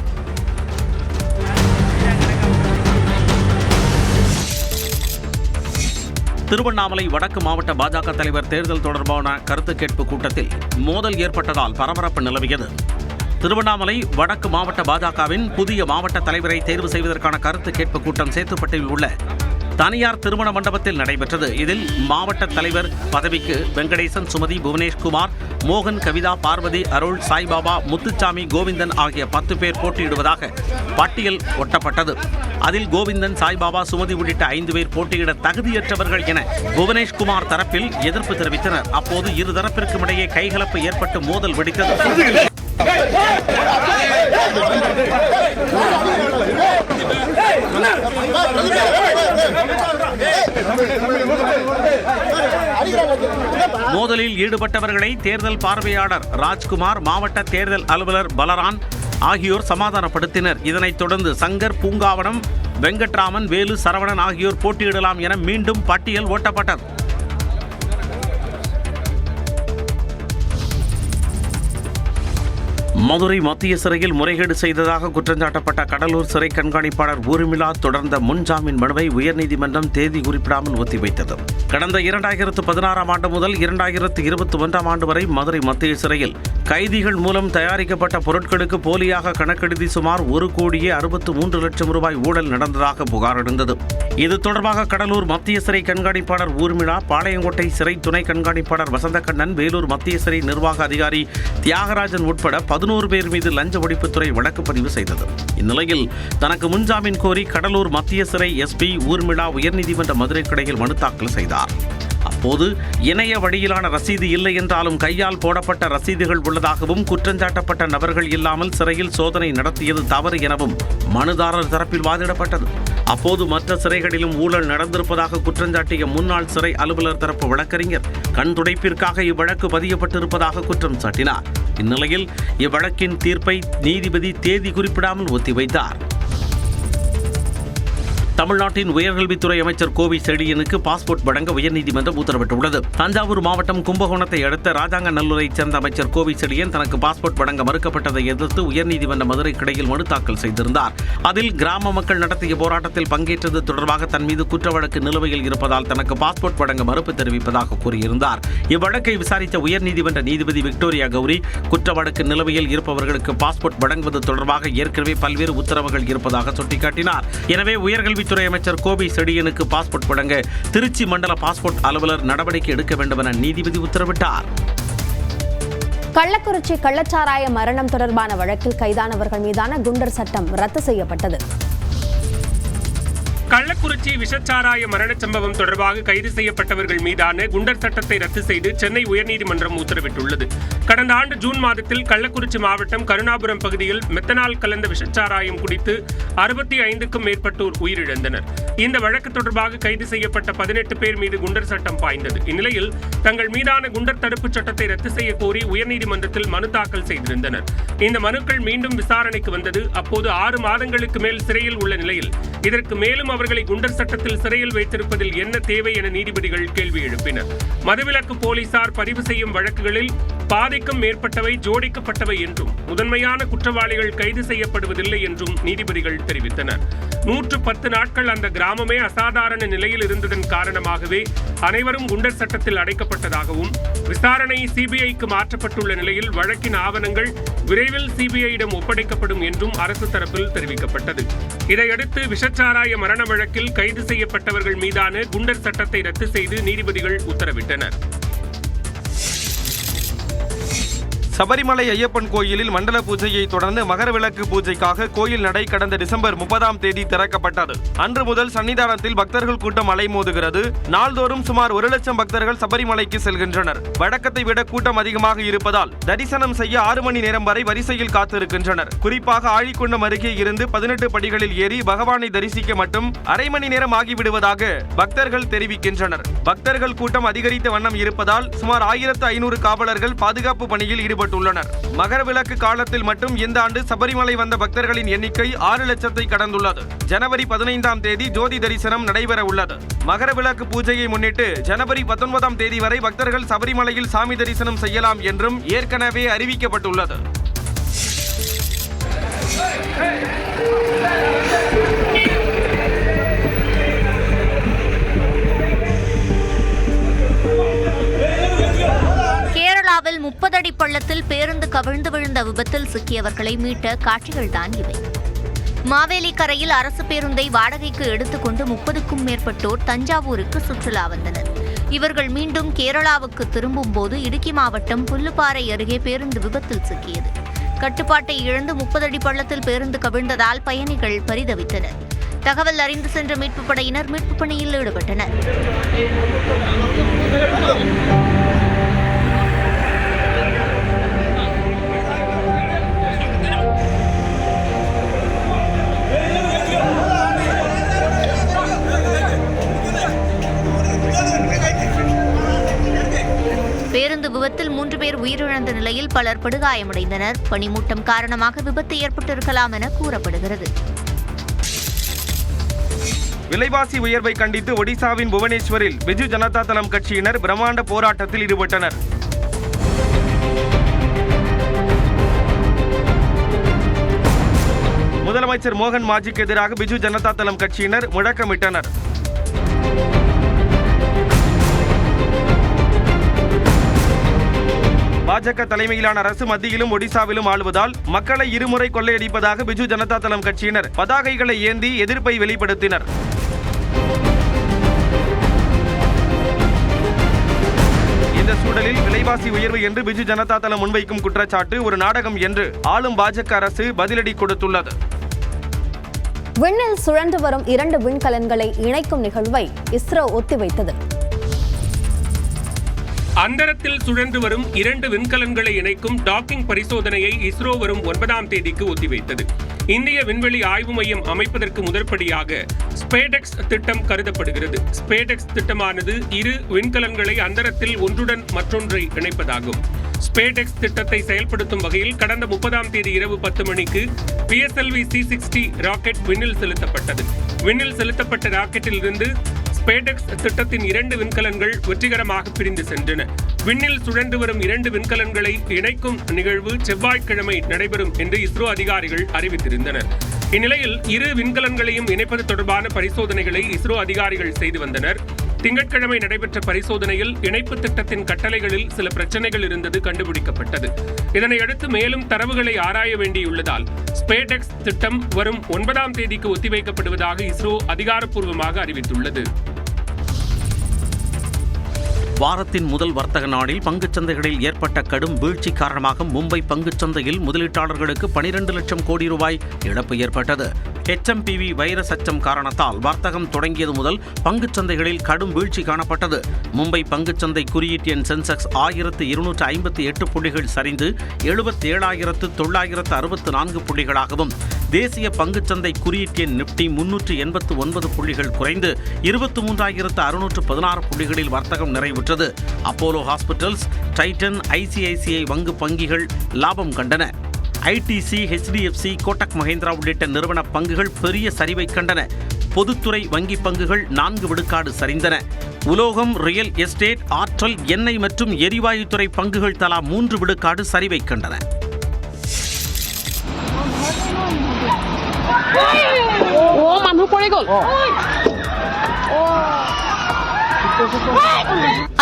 திருவண்ணாமலை வடக்கு மாவட்ட பாஜக தலைவர் தேர்தல் தொடர்பான கருத்து கேட்பு கூட்டத்தில் மோதல் ஏற்பட்டதால் பரபரப்பு நிலவியது. திருவண்ணாமலை வடக்கு மாவட்ட பாஜகவின் புதிய மாவட்ட தலைவரை தேர்வு செய்வதற்கான கருத்து கேட்பு கூட்டம் சேத்துப்பட்டில் உள்ள தனியார் திருமண மண்டபத்தில் நடைபெற்றது. இதில் மாவட்ட தலைவர் பதவிக்கு வெங்கடேசன், சுமதி, புவனேஷ்குமார், மோகன், கவிதா, பார்வதி, அருள், சாய்பாபா, முத்துச்சாமி, கோவிந்தன் ஆகிய 10 பேர் போட்டியிடுவதாக பட்டியல் ஒட்டப்பட்டது. அதில் கோவிந்தன், சாய்பாபா, சுமதி உள்ளிட்ட 5 பேர் போட்டியிட தகுதியற்றவர்கள் என புவனேஷ்குமார் தரப்பில் எதிர்ப்பு தெரிவித்தனர். அப்போது இரு தரப்பிற்கும் இடையே கைகலப்பு ஏற்பட்டு மோதல் வெடித்தது. மோதலில் ஈடுபட்டவர்களை தேர்தல் பார்வையாளர் ராஜ்குமார், மாவட்ட தேர்தல் அலுவலர் பலரான் ஆகியோர் சமாதானப்படுத்தினர். இதனைத் தொடர்ந்து சங்கர், பூங்காவனம், வெங்கட்ராமன், வேலு, சரவணன் ஆகியோர் போட்டியிடலாம் என மீண்டும் பட்டியல் ஓட்டப்பட்டது. மதுரை மத்திய சிறையில் முறைகேடு செய்ததாக குற்றஞ்சாட்டப்பட்ட கடலூர் சிறை கண்காணிப்பாளர் ஊர்மிளா தொடர்ந்த முன்ஜாமீன் மனுவை உயர்நீதிமன்றம் தேதி குறிப்பிடாமல் ஒத்திவைத்தது. கடந்த 2016 ஆண்டு முதல் 2021 ஆண்டு வரை மதுரை மத்திய சிறையில் கைதிகள் மூலம் தயாரிக்கப்பட்ட பொருட்களுக்கு போலியாக கணக்கெழுதி சுமார் 1,63,00,000 ரூபாய் ஊழல் நடந்ததாக புகார் எழுந்தது. இது தொடர்பாக கடலூர் மத்திய சிறை கண்காணிப்பாளர் ஊர்மிளா, பாளையங்கோட்டை சிறை துணை கண்காணிப்பாளர் வசந்தகண்ணன், வேலூர் மத்திய சிறை நிர்வாக அதிகாரி தியாகராஜன் உட்பட 11 பேர் மீது லஞ்ச ஒழிப்புத்துறை வழக்கு பதிவு செய்தது. இந்நிலையில் தனக்கு முன்ஜாமீன் கோரி கடலூர் மத்திய சிறை எஸ்பி ஊர்மிளா உயர்நீதிமன்ற மதுரை கிளையில் மனு தாக்கல் செய்தார். அப்போது இணைய வழியிலான ரசீது இல்லை என்றாலும் கையால் போடப்பட்ட ரசீதுகள் உள்ளதாகவும் குற்றஞ்சாட்டப்பட்ட நபர்கள் இல்லாமல் சிறையில் சோதனை நடத்தியது தவறு எனவும் மனுதாரர் தரப்பில் வாதிடப்பட்டது. அப்போது மற்ற சிறைகளிலும் ஊழல் நடந்திருப்பதாக குற்றஞ்சாட்டிய முன்னாள் சிறை அலுவலர் தரப்பு வழக்கறிஞர் கண் துடைப்பிற்காக இவ்வழக்கு பதியப்பட்டிருப்பதாக குற்றம் சாட்டினார். இந்நிலையில் இவ்வழக்கின் தீர்ப்பை நீதிபதி தேதி குறிப்பிடாமல் ஒத்திவைத்தார். தமிழ்நாட்டின் உயர்கல்வித்துறை அமைச்சர் கோவி செழியனுக்கு பாஸ்போர்ட் வழங்க உயர்நீதிமன்றம் உத்தரவிட்டுள்ளது. தஞ்சாவூர் மாவட்டம் கும்பகோணத்தை அடுத்த ராஜாங்கநல்லூரைச் சேர்ந்த அமைச்சர் கோவி செழியன் தனக்கு பாஸ்போர்ட் வழங்க மறுக்கப்பட்டதை எதிர்த்து உயர்நீதிமன்ற மதுரை கிளையில் மனு தாக்கல் செய்திருந்தார். அதில் கிராம மக்கள் நடத்திய போராட்டத்தில் பங்கேற்றது தொடர்பாக தன் மீது குற்ற வழக்கு நிலுவையில் இருப்பதால் தனக்கு பாஸ்போர்ட் வழங்க மறுப்பு தெரிவிப்பதாக கூறியிருந்தார். இவ்வழக்கை விசாரித்த உயர்நீதிமன்ற நீதிபதி விக்டோரியா கௌரி, குற்ற வழக்கு நிலுவையில் இருப்பவர்களுக்கு பாஸ்போர்ட் வழங்குவது தொடர்பாக ஏற்கனவே பல்வேறு உத்தரவுகள் இருப்பதாக சுட்டிக்காட்டினார். எனவே உயர்கல்வி துறை அமைச்சர் கோவி செழியனுக்கு பாஸ்போர்ட் வழங்க திருச்சி மண்டல பாஸ்போர்ட் அலுவலர் நடவடிக்கை எடுக்க வேண்டும் என நீதிபதி உத்தரவிட்டார். கள்ளக்குறிச்சி கள்ளச்சாராய மரணம் தொடர்பான வழக்கில் கைதானவர்கள் மீதான குண்டர் சட்டம் ரத்து செய்யப்பட்டது. கள்ளக்குறிச்சி விஷச்சாராய மரணச் சம்பவம் தொடர்பாக கைது செய்யப்பட்டவர்கள் மீதான குண்டர் சட்டத்தை ரத்து செய்து சென்னை உயர்நீதிமன்றம் உத்தரவிட்டுள்ளது. கடந்த ஆண்டு ஜூன் மாதத்தில் கள்ளக்குறிச்சி மாவட்டம் கருணாபுரம் பகுதியில் மெத்தனால் கலந்த விஷச்சாராயம் குடித்து 65க்கும் மேற்பட்டோர் உயிரிழந்தனர். இந்த வழக்கு தொடர்பாக கைது செய்யப்பட்ட 18 பேர் மீது குண்டர் சட்டம் பாய்ந்தது. இந்நிலையில் தங்கள் மீதான குண்டர் தடுப்புச் சட்டத்தை ரத்து செய்ய கோரி உயர்நீதிமன்றத்தில் மனு தாக்கல் செய்திருந்தனர். இந்த மனுக்கள் மீண்டும் விசாரணைக்கு வந்தது. அப்போது 6 மாதங்களுக்கு மேல் சிறையில் உள்ள நிலையில் இதற்கு மேலும் அவர்களை குண்டர் சட்டத்தில் சிறையில் வைத்திருப்பதில் என்ன தேவை என நீதிபதிகள் கேள்வி எழுப்பினர். மதுவிலக்கு போலீசார் பதிவு செய்யும் வழக்குகளில் பாதிக்கும் மேற்பட்டவை ஜோடிக்கப்பட்டவை என்றும் முதன்மையான குற்றவாளிகள் கைது செய்யப்படுவதில்லை என்றும் நீதிபதிகள் தெரிவித்தனர். 110 நாட்கள் அந்த கிராமமே அசாதாரண நிலையில் இருந்ததன் காரணமாகவே அனைவரும் குண்டர் சட்டத்தில் அடைக்கப்பட்டதாகவும் விசாரணை சிபிஐக்கு மாற்றப்பட்டுள்ள நிலையில் வழக்கின் ஆவணங்கள் விரைவில் சிபிஐயிடம் ஒப்படைக்கப்படும் என்றும் அரசு தரப்பில் தெரிவிக்கப்பட்டது. இதையடுத்து விஷச்சாராய மரண வழக்கில் கைது செய்யப்பட்டவர்கள் மீதான குண்டர் சட்டத்தை ரத்து செய்து நீதிபதிகள் உத்தரவிட்டனர். சபரிமலை ஐயப்பன் கோயிலில் மண்டல பூஜையை தொடர்ந்து மகர விளக்கு பூஜைக்காக கோயில் நடை கடந்த டிசம்பர் 30ஆம் தேதி திறக்கப்பட்டது. அன்று முதல் சன்னிதானத்தில் பக்தர்கள் கூட்டம் அலைமோதுகிறது. நாள்தோறும் சுமார் 1 லட்சம் பக்தர்கள் சபரிமலைக்கு செல்கின்றனர். வழக்கத்தை விட கூட்டம் அதிகமாக இருப்பதால் தரிசனம் செய்ய 6 மணி நேரம் வரை வரிசையில் காத்திருக்கின்றனர். குறிப்பாக ஆழிக்குண்டம் அருகே இருந்து 18 படிகளில் ஏறி பகவானை தரிசிக்க மட்டும் அரை மணி நேரம் ஆகிவிடுவதாக பக்தர்கள் தெரிவிக்கின்றனர். பக்தர்கள் கூட்டம் அதிகரித்த வண்ணம் இருப்பதால் சுமார் 1500 காவலர்கள் பாதுகாப்பு பணியில் ஈடுபட்டு மகர விளக்கு காலத்தில் மட்டும் இந்த ஆண்டு சபரிமலை வந்த பக்தர்களின் எண்ணிக்கை 6 லட்சத்தை கடந்துள்ளது. ஜனவரி 15ஆம் தேதி ஜோதி தரிசனம் நடைபெற உள்ளது. மகர விளக்கு பூஜையை முன்னிட்டு ஜனவரி 19ஆம் தேதி வரை பக்தர்கள் சபரிமலையில் சாமி தரிசனம் செய்யலாம் என்றும் ஏற்கனவே அறிவிக்கப்பட்டுள்ளது. கேரளாவில் 30 அடி பள்ளத்தில் பேருந்து கவிழ்ந்து விழுந்த விபத்தில் சிக்கியவர்களை மீட்ட காட்சிகள்தான் இவை. மாவேலி கரையில் அரசு பேருந்தை வாடகைக்கு எடுத்துக்கொண்டு 30க்கும் மேற்பட்டோர் தஞ்சாவூருக்கு சுற்றுலா வந்தனர். இவர்கள் மீண்டும் கேரளாவுக்கு திரும்பும் போது இடுக்கி மாவட்டம் புல்லுப்பாறை அருகே பேருந்து விபத்தில் சிக்கியது. கட்டுப்பாட்டை இழந்து 30 அடி பள்ளத்தில் பேருந்து கவிழ்ந்ததால் பயணிகள் பரிதவித்தனர். தகவல் அறிந்து சென்ற மீட்புப் படையினர் மீட்புப் பணியில் ஈடுபட்டனர். பேருந்து விபத்தில் 3 பேர் உயிரிழந்த நிலையில் பலர் படுகாயமடைந்தனர். பனிமூட்டம் காரணமாக விபத்து ஏற்பட்டிருக்கலாம் என கூறப்படுகிறது. விலைவாசி உயர்வை கண்டித்து ஒடிசாவின் புவனேஸ்வரில் பிஜு ஜனதா தளம் கட்சியினர் பிரம்மாண்ட போராட்டத்தில் ஈடுபட்டனர். முதலமைச்சர் மோகன் மாஜிக்கு எதிராக பிஜு ஜனதா தளம் கட்சியினர் முழக்கமிட்டனர். பாஜக தலைமையிலான அரசு மத்தியிலும் ஒடிசாவிலும் ஆளுவதால் மக்களை இருமுறை கொள்ளையடிப்பதாக பிஜு ஜனதா தளம் கட்சியினர் பதாகைகளை ஏந்தி எதிர்ப்பை வெளிப்படுத்தினர். இந்த சூழலில் விலைவாசி உயர்வு என்று பிஜு ஜனதா தளம் முன்வைக்கும் குற்றச்சாட்டு ஒரு நாடகம் என்று ஆளும் பாஜக அரசு பதிலடி கொடுத்துள்ளது. விண்ணில் சுழன்று வரும் 2 விண்கலன்களை இணைக்கும் நிகழ்வை இஸ்ரோ ஒத்திவைத்தது. அந்தரத்தில் சுழன்று வரும் 2 விண்கலன்களை இணைக்கும் டாக்கிங் பரிசோதனையை இஸ்ரோ வரும் 9ஆம் தேதிக்கு ஒத்திவைத்தது. இந்திய விண்வெளி ஆய்வு மையம் அமைப்பதற்கு முதற்படியாக ஸ்பேடெக்ஸ் திட்டம் கருதப்படுகிறது. ஸ்பேடெக்ஸ் திட்டமானது 2 விண்கலன்களை அந்தரத்தில் ஒன்றுடன் மற்றொன்றை இணைப்பதாகும். ஸ்பேடெக்ஸ் திட்டத்தை செயல்படுத்தும் வகையில் கடந்த 30ஆம் தேதி இரவு 10 மணிக்கு PSLV C-60 ராக்கெட் விண்ணில் செலுத்தப்பட்டது. விண்ணில் செலுத்தப்பட்ட ராக்கெட்டில் இருந்து ஸ்பேடெக்ஸ் திட்டத்தின் 2 விண்கலன்கள் வெற்றிகரமாக பிரிந்து சென்றன. விண்ணில் சுழன்று வரும் 2 விண்கலன்களை இணைக்கும் நிகழ்வு செவ்வாய்க்கிழமை நடைபெறும் என்று இஸ்ரோ அதிகாரிகள் அறிவித்திருந்தனர். இந்நிலையில் 2 விண்கலன்களையும் இணைப்பது தொடர்பான பரிசோதனைகளை இஸ்ரோ அதிகாரிகள் செய்து வந்தனர். திங்கட்கிழமை நடைபெற்ற பரிசோதனையில் இணைப்பு திட்டத்தின் கட்டளைகளில் சில பிரச்சனைகள் இருந்தது கண்டுபிடிக்கப்பட்டது. இதனையடுத்து மேலும் தரவுகளை ஆராய வேண்டியுள்ளதால் ஸ்பேடெக்ஸ் திட்டம் வரும் 9ஆம் தேதிக்கு ஒத்திவைக்கப்படுவதாக இஸ்ரோ அதிகாரப்பூர்வமாக அறிவித்துள்ளது. வாரத்தின் முதல் வர்த்தக நாளில் பங்குச்சந்தைகளில் ஏற்பட்ட கடும் வீழ்ச்சி காரணமாக மும்பை பங்குச்சந்தையில் முதலீட்டாளர்களுக்கு 12 லட்சம் கோடி ரூபாய் இழப்பு ஏற்பட்டது. HMPV வைரஸ் அச்சம் காரணத்தால் வர்த்தகம் தொடங்கியது முதல் பங்குச்சந்தைகளில் கடும் வீழ்ச்சி காணப்பட்டது. மும்பை பங்குச்சந்தை குறியீட்டு எண் சென்செக்ஸ் 1258 புள்ளிகள் சரிந்து 77,964 புள்ளிகளாகவும், தேசிய பங்குச்சந்தை குறியீட்டு எண் நிப்டி 389 புள்ளிகள் குறைந்து 23,616 புள்ளிகளில் வர்த்தகம் நிறைவுற்றது. அப்போலோ ஹாஸ்பிட்டல்ஸ், டைட்டன், ICICI வங்கி பங்கிகள் லாபம் கண்டன. ITC, HDFC, கோட்டக் மஹிந்திரா உள்ளிட்ட நிறுவன பங்குகள் பெரிய சரிவை கண்டன. பொதுத்துறை வங்கி பங்குகள் 4 விழுக்காடு சரிந்தன. உலோகம், ரியல் எஸ்டேட், ஆற்றல், எண்ணெய் மற்றும் எரிவாயுத்துறை பங்குகள் தலா 3 விழுக்காடு சரிவை கண்டன.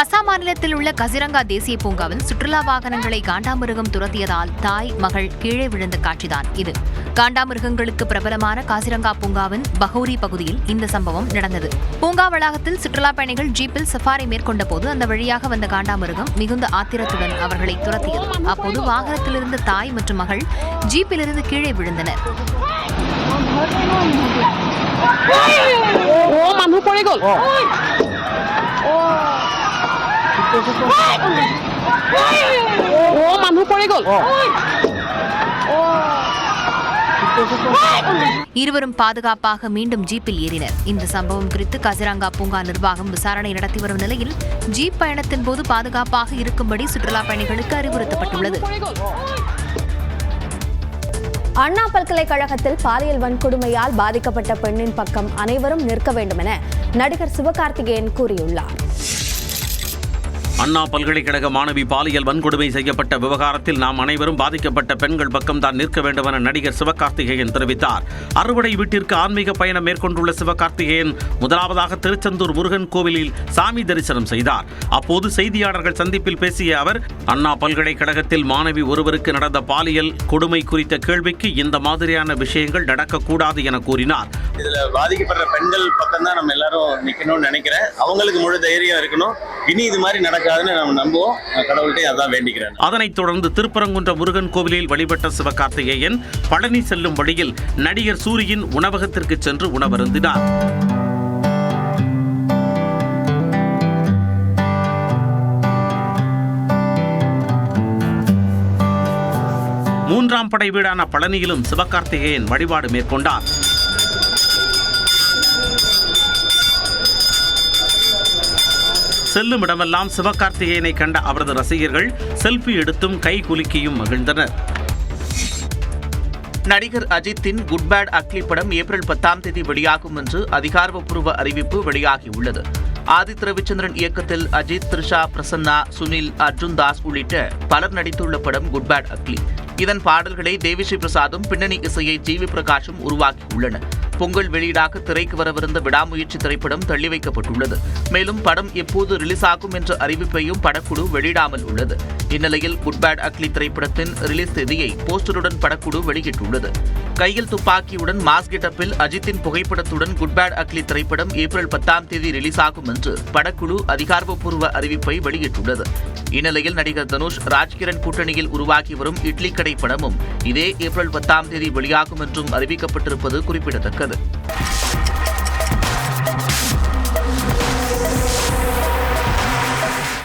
அசாம் மாநிலத்தில் உள்ள கசிரங்கா தேசிய பூங்காவில் சுற்றுலா வாகனங்களை காண்டாமிருகம் துரத்தியதால் தாய் மகள் கீழே விழுந்த காட்சிதான் இது. காண்டாமிருகங்களுக்கு பிரபலமான காசிரங்கா பூங்காவின் பகௌரி பகுதியில் இந்த சம்பவம் நடந்தது. பூங்கா வளாகத்தில் சுற்றுலா பயணிகள் ஜீப்பில் சஃபாரி மேற்கொண்ட போது அந்த வழியாக வந்த காண்டாமிருகம் மிகுந்த ஆத்திரத்துடன் அவர்களை துரத்தியது. அப்போது வாகனத்திலிருந்த தாய் மற்றும் மகள் ஜீப்பிலிருந்து கீழே விழுந்தனர். இருவரும் பாதுகாப்பாக மீண்டும் ஜீப்பில் ஏறினர். இந்த சம்பவம் குறித்து கசிரங்கா பூங்கா நிர்வாகம் விசாரணை நடத்தி வரும் நிலையில் ஜீப் பயணத்தின் போது பாதுகாப்பாக இருக்கும்படி சுற்றுலா பயணிகளுக்கு அறிவுறுத்தப்பட்டுள்ளது. அண்ணா பல்கலைக்கழகத்தில் பாலியல் வன்கொடுமையால் பாதிக்கப்பட்ட பெண்ணின் பக்கம் அனைவரும் நிற்க வேண்டும் என நடிகர் சிவகார்த்திகேயன் கூறியுள்ளார். அண்ணா பல்கலைக்கழக மாணவி பாலியல் வன்கொடுமை செய்யப்பட்ட விவகாரத்தில் நாம் அனைவரும் பாதிக்கப்பட்ட பெண்கள் பக்கம்தான் நிற்க வேண்டும் என நடிகர் சிவகார்த்திகேயன் தெரிவித்தார். அறுவடை வீட்டிற்கு ஆன்மீக பயணம் மேற்கொண்டுள்ள சிவகார்த்திகேயன் முதலாவதாக திருச்செந்தூர் முருகன் கோவிலில் சாமி தரிசனம் செய்தார். அப்போது செய்தியாளர்கள் சந்திப்பில் பேசிய அவர், அண்ணா பல்கலைக்கழகத்தில் மாணவி ஒருவருக்கு நடந்த பாலியல் கொடுமை குறித்த கேள்விக்கு இந்த மாதிரியான விஷயங்கள் நடக்கக்கூடாது என கூறினார். இதுல பாதிக்கப்படுற பெண்கள் பக்கம் தான் நம்ம எல்லாரும் நிக்கணும்னு நினைக்கிறேன். அவங்களுக்கு முழு தைரியம் இருக்கணும். இனி இது மாதிரி நடக்காதுன்னு நம்ம நம்புவோம். கடவுள்கிட்ட அதான் வேண்டிக்கிறேன். அதனைத் தொடர்ந்து திருப்பரங்குன்ற முருகன் கோவிலில் வழிபட்ட சிவகார்த்திகேயன் பழனி செல்லும் வழியில் நடிகர் சூரியின் உணவகத்திற்கு சென்று உணவருந்தினார். மூன்றாம் படை வீடான பழனியிலும் சிவகார்த்திகேயன் வழிபாடு மேற்கொண்டார். செல்லும் இடமெல்லாம் சிவகார்த்திகேயனை கண்ட அவரது ரசிகர்கள் செல்ஃபி எடுத்தும் கை குலுக்கியும் மகிழ்ந்தனர். நடிகர் அஜித்தின் குட் பேட் அக்லி படம் ஏப்ரல் 10ஆம் தேதி வெளியாகும் என்று அதிகாரப்பூர்வ அறிவிப்பு வெளியாகியுள்ளது. ஆதித்ய ரவிச்சந்திரன் இயக்கத்தில் அஜித், த்ரிஷா, பிரசன்னா, சுனில், அர்ஜுன் தாஸ் உள்ளிட்ட பலர் நடித்துள்ள படம் குட் பேட் அக்லி. இதன் பாடல்களை தேவிஸ்ரீ பிரசாதும் பின்னணி இசையை ஜிவி பிரகாஷும் உருவாக்கியுள்ளனர். பொங்கல் வெளியீடாக திரைக்கு வரவிருந்த விடாமுயற்சி திரைப்படம் தள்ளி வைக்கப்பட்டுள்ளது. மேலும் படம் எப்போது ரிலீஸ் ஆகும் என்ற அறிவிப்பையும் படக்குழு வெளியிடாமல் உள்ளது. இந்நிலையில் குட் பேட் அக்லி திரைப்படத்தின் ரிலீஸ் தேதியை போஸ்டருடன் படக்குழு வெளியிட்டுள்ளது. கையில் துப்பாக்கியுடன் மாஸ் கெட்டப்பில் அஜித்தின் புகைப்படத்துடன் குட் பேட் அக்லி திரைப்படம் ஏப்ரல் 10 ரிலீஸ் ஆகும் என்று படக்குழு அதிகாரப்பூர்வ அறிவிப்பை வெளியிட்டுள்ளது. இந்நிலையில் நடிகர் தனுஷ் ராஜ்கிரண் கூட்டணியில் உருவாகி வரும் இட்லி கடை படமும் இதே ஏப்ரல் 10 வெளியாகும் என்றும் அறிவிக்கப்பட்டிருப்பது குறிப்பிடத்தக்கது.